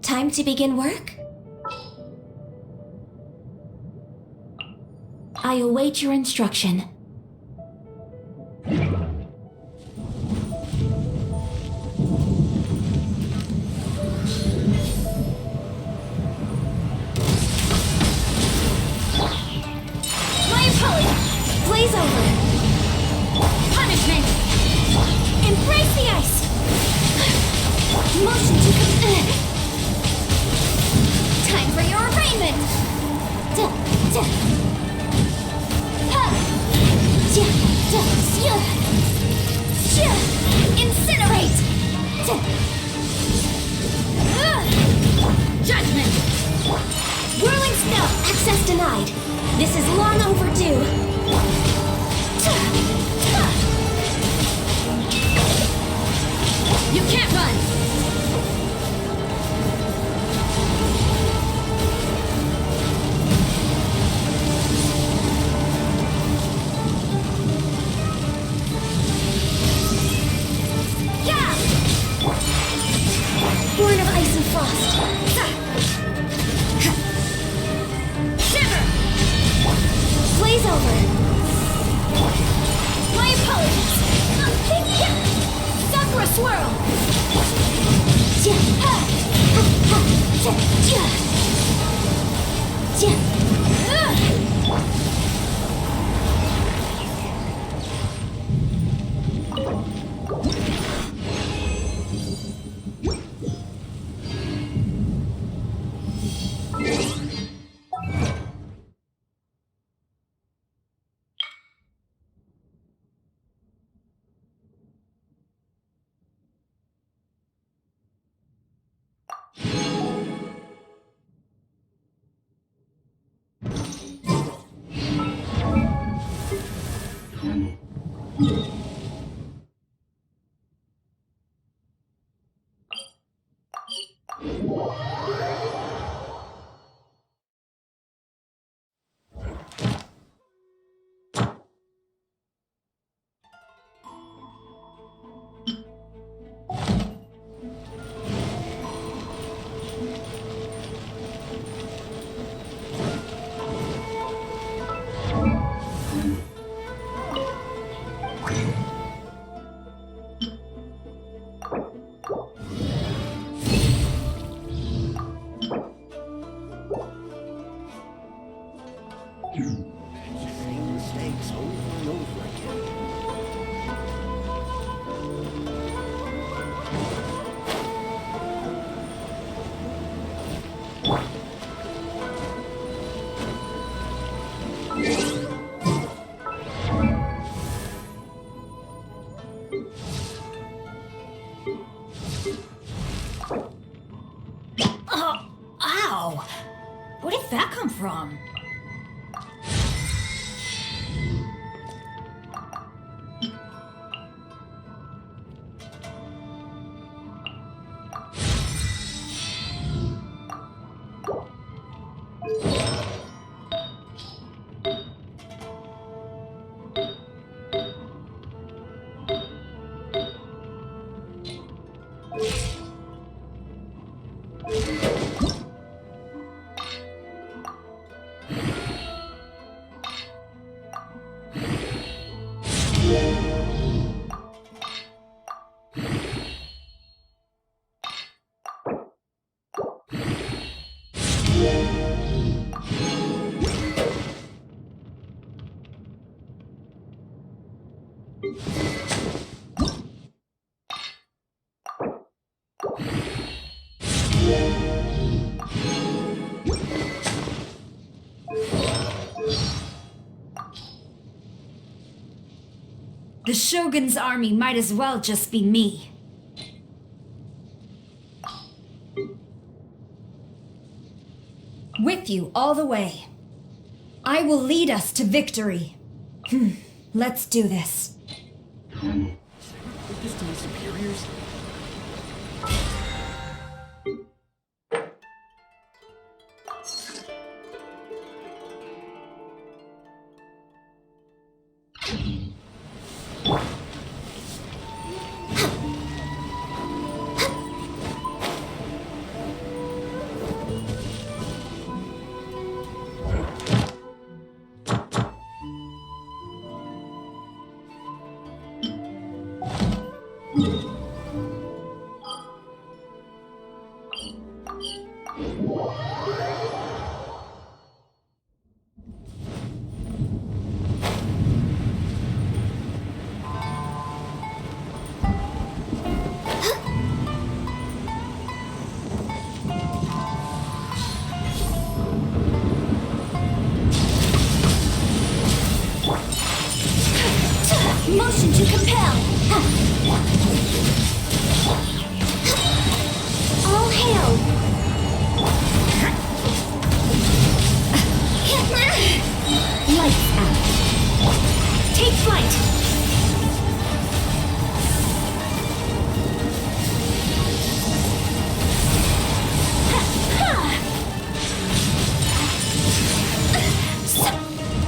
Time to begin work? I await your instruction. My opponent! Blaze over! Punishment! Embrace the ice! Motion to Time for your arraignment! Incinerate! Judgment! Whirling snow! Access denied. This is long overdue. You can't run! Born of ice and frost. Shiver! Blaze over. My apologies! Sakura swirl. did that come from? The Shogun's army might as well just be me. With you all the way. I will lead us to victory. Let's do this. This to my superiors? Motion to compel! All hail! Lights out! Take flight!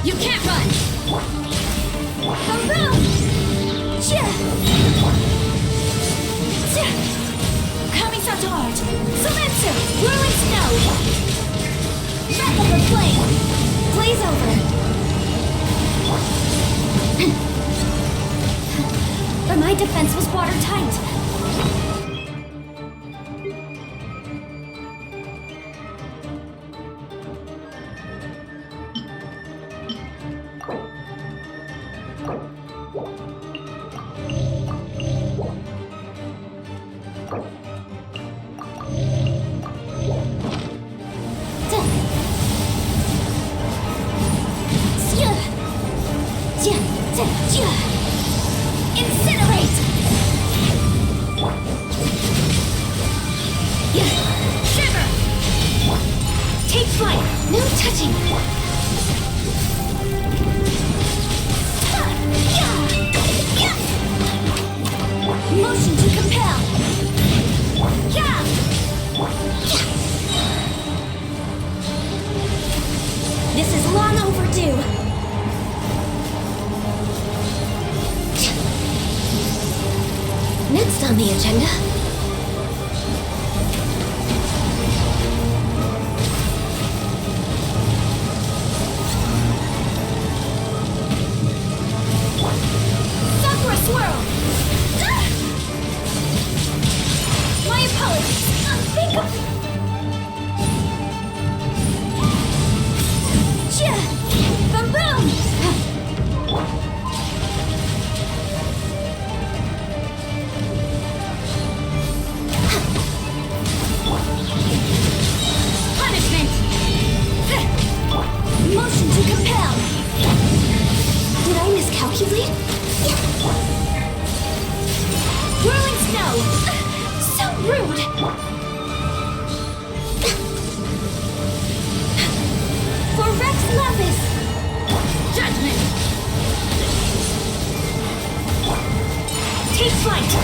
You can't run! Boom! Kamisato Art! Sumetsu! Whirling Snow! Wrap of the Flame! Blaze over! But my defense was watertight. Incinerate! Shiver! Take flight! No touching! Motion to compel! This is long overdue! Next on the agenda... Sakura Swirl! My apologies! Unthinkable! Boom boom! Punishment! Motion to compel! Did I miscalculate? Whirling Snow! So rude! Lapis! Judgment! Take flight!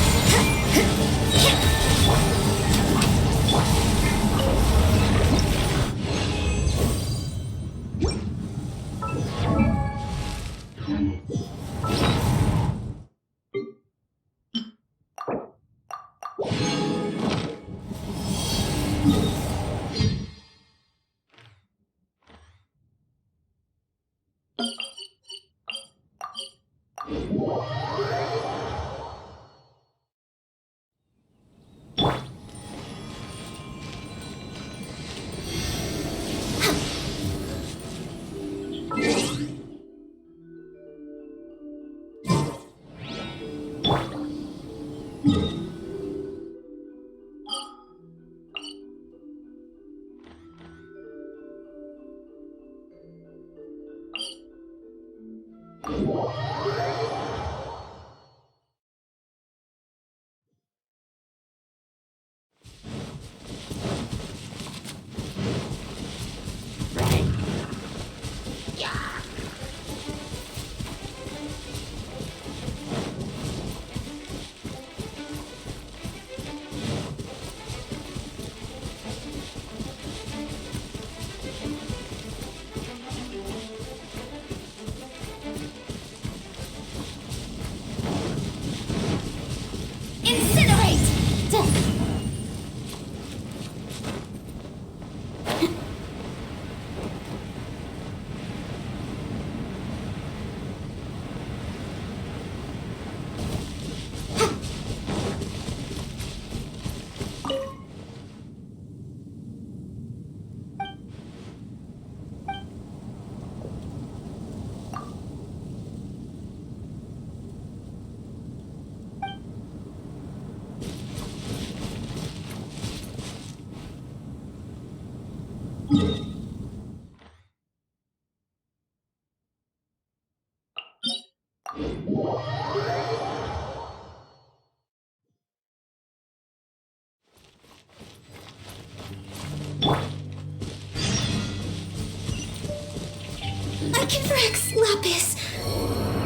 I can Rex, Lapis.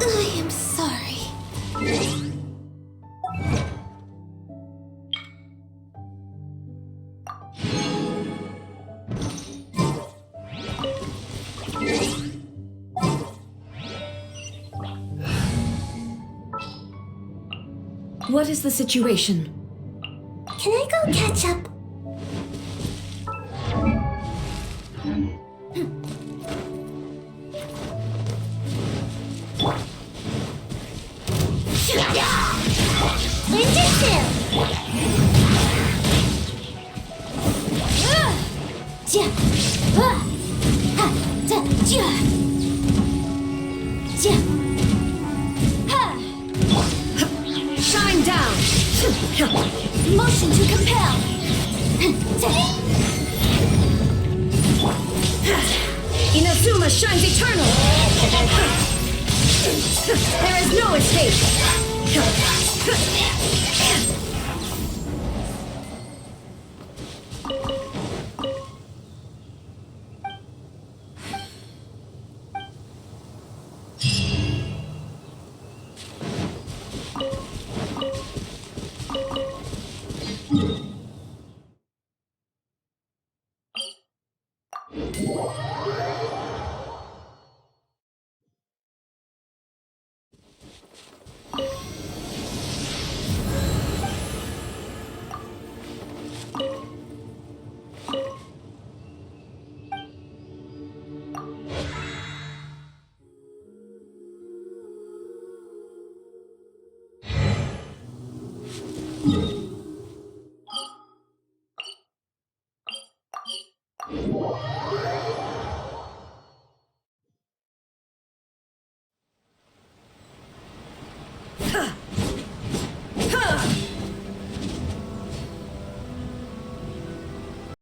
I am sorry. What is the situation? Can I go catch up? Shine down! Motion to compel! Inazuma shines eternal! There is no escape!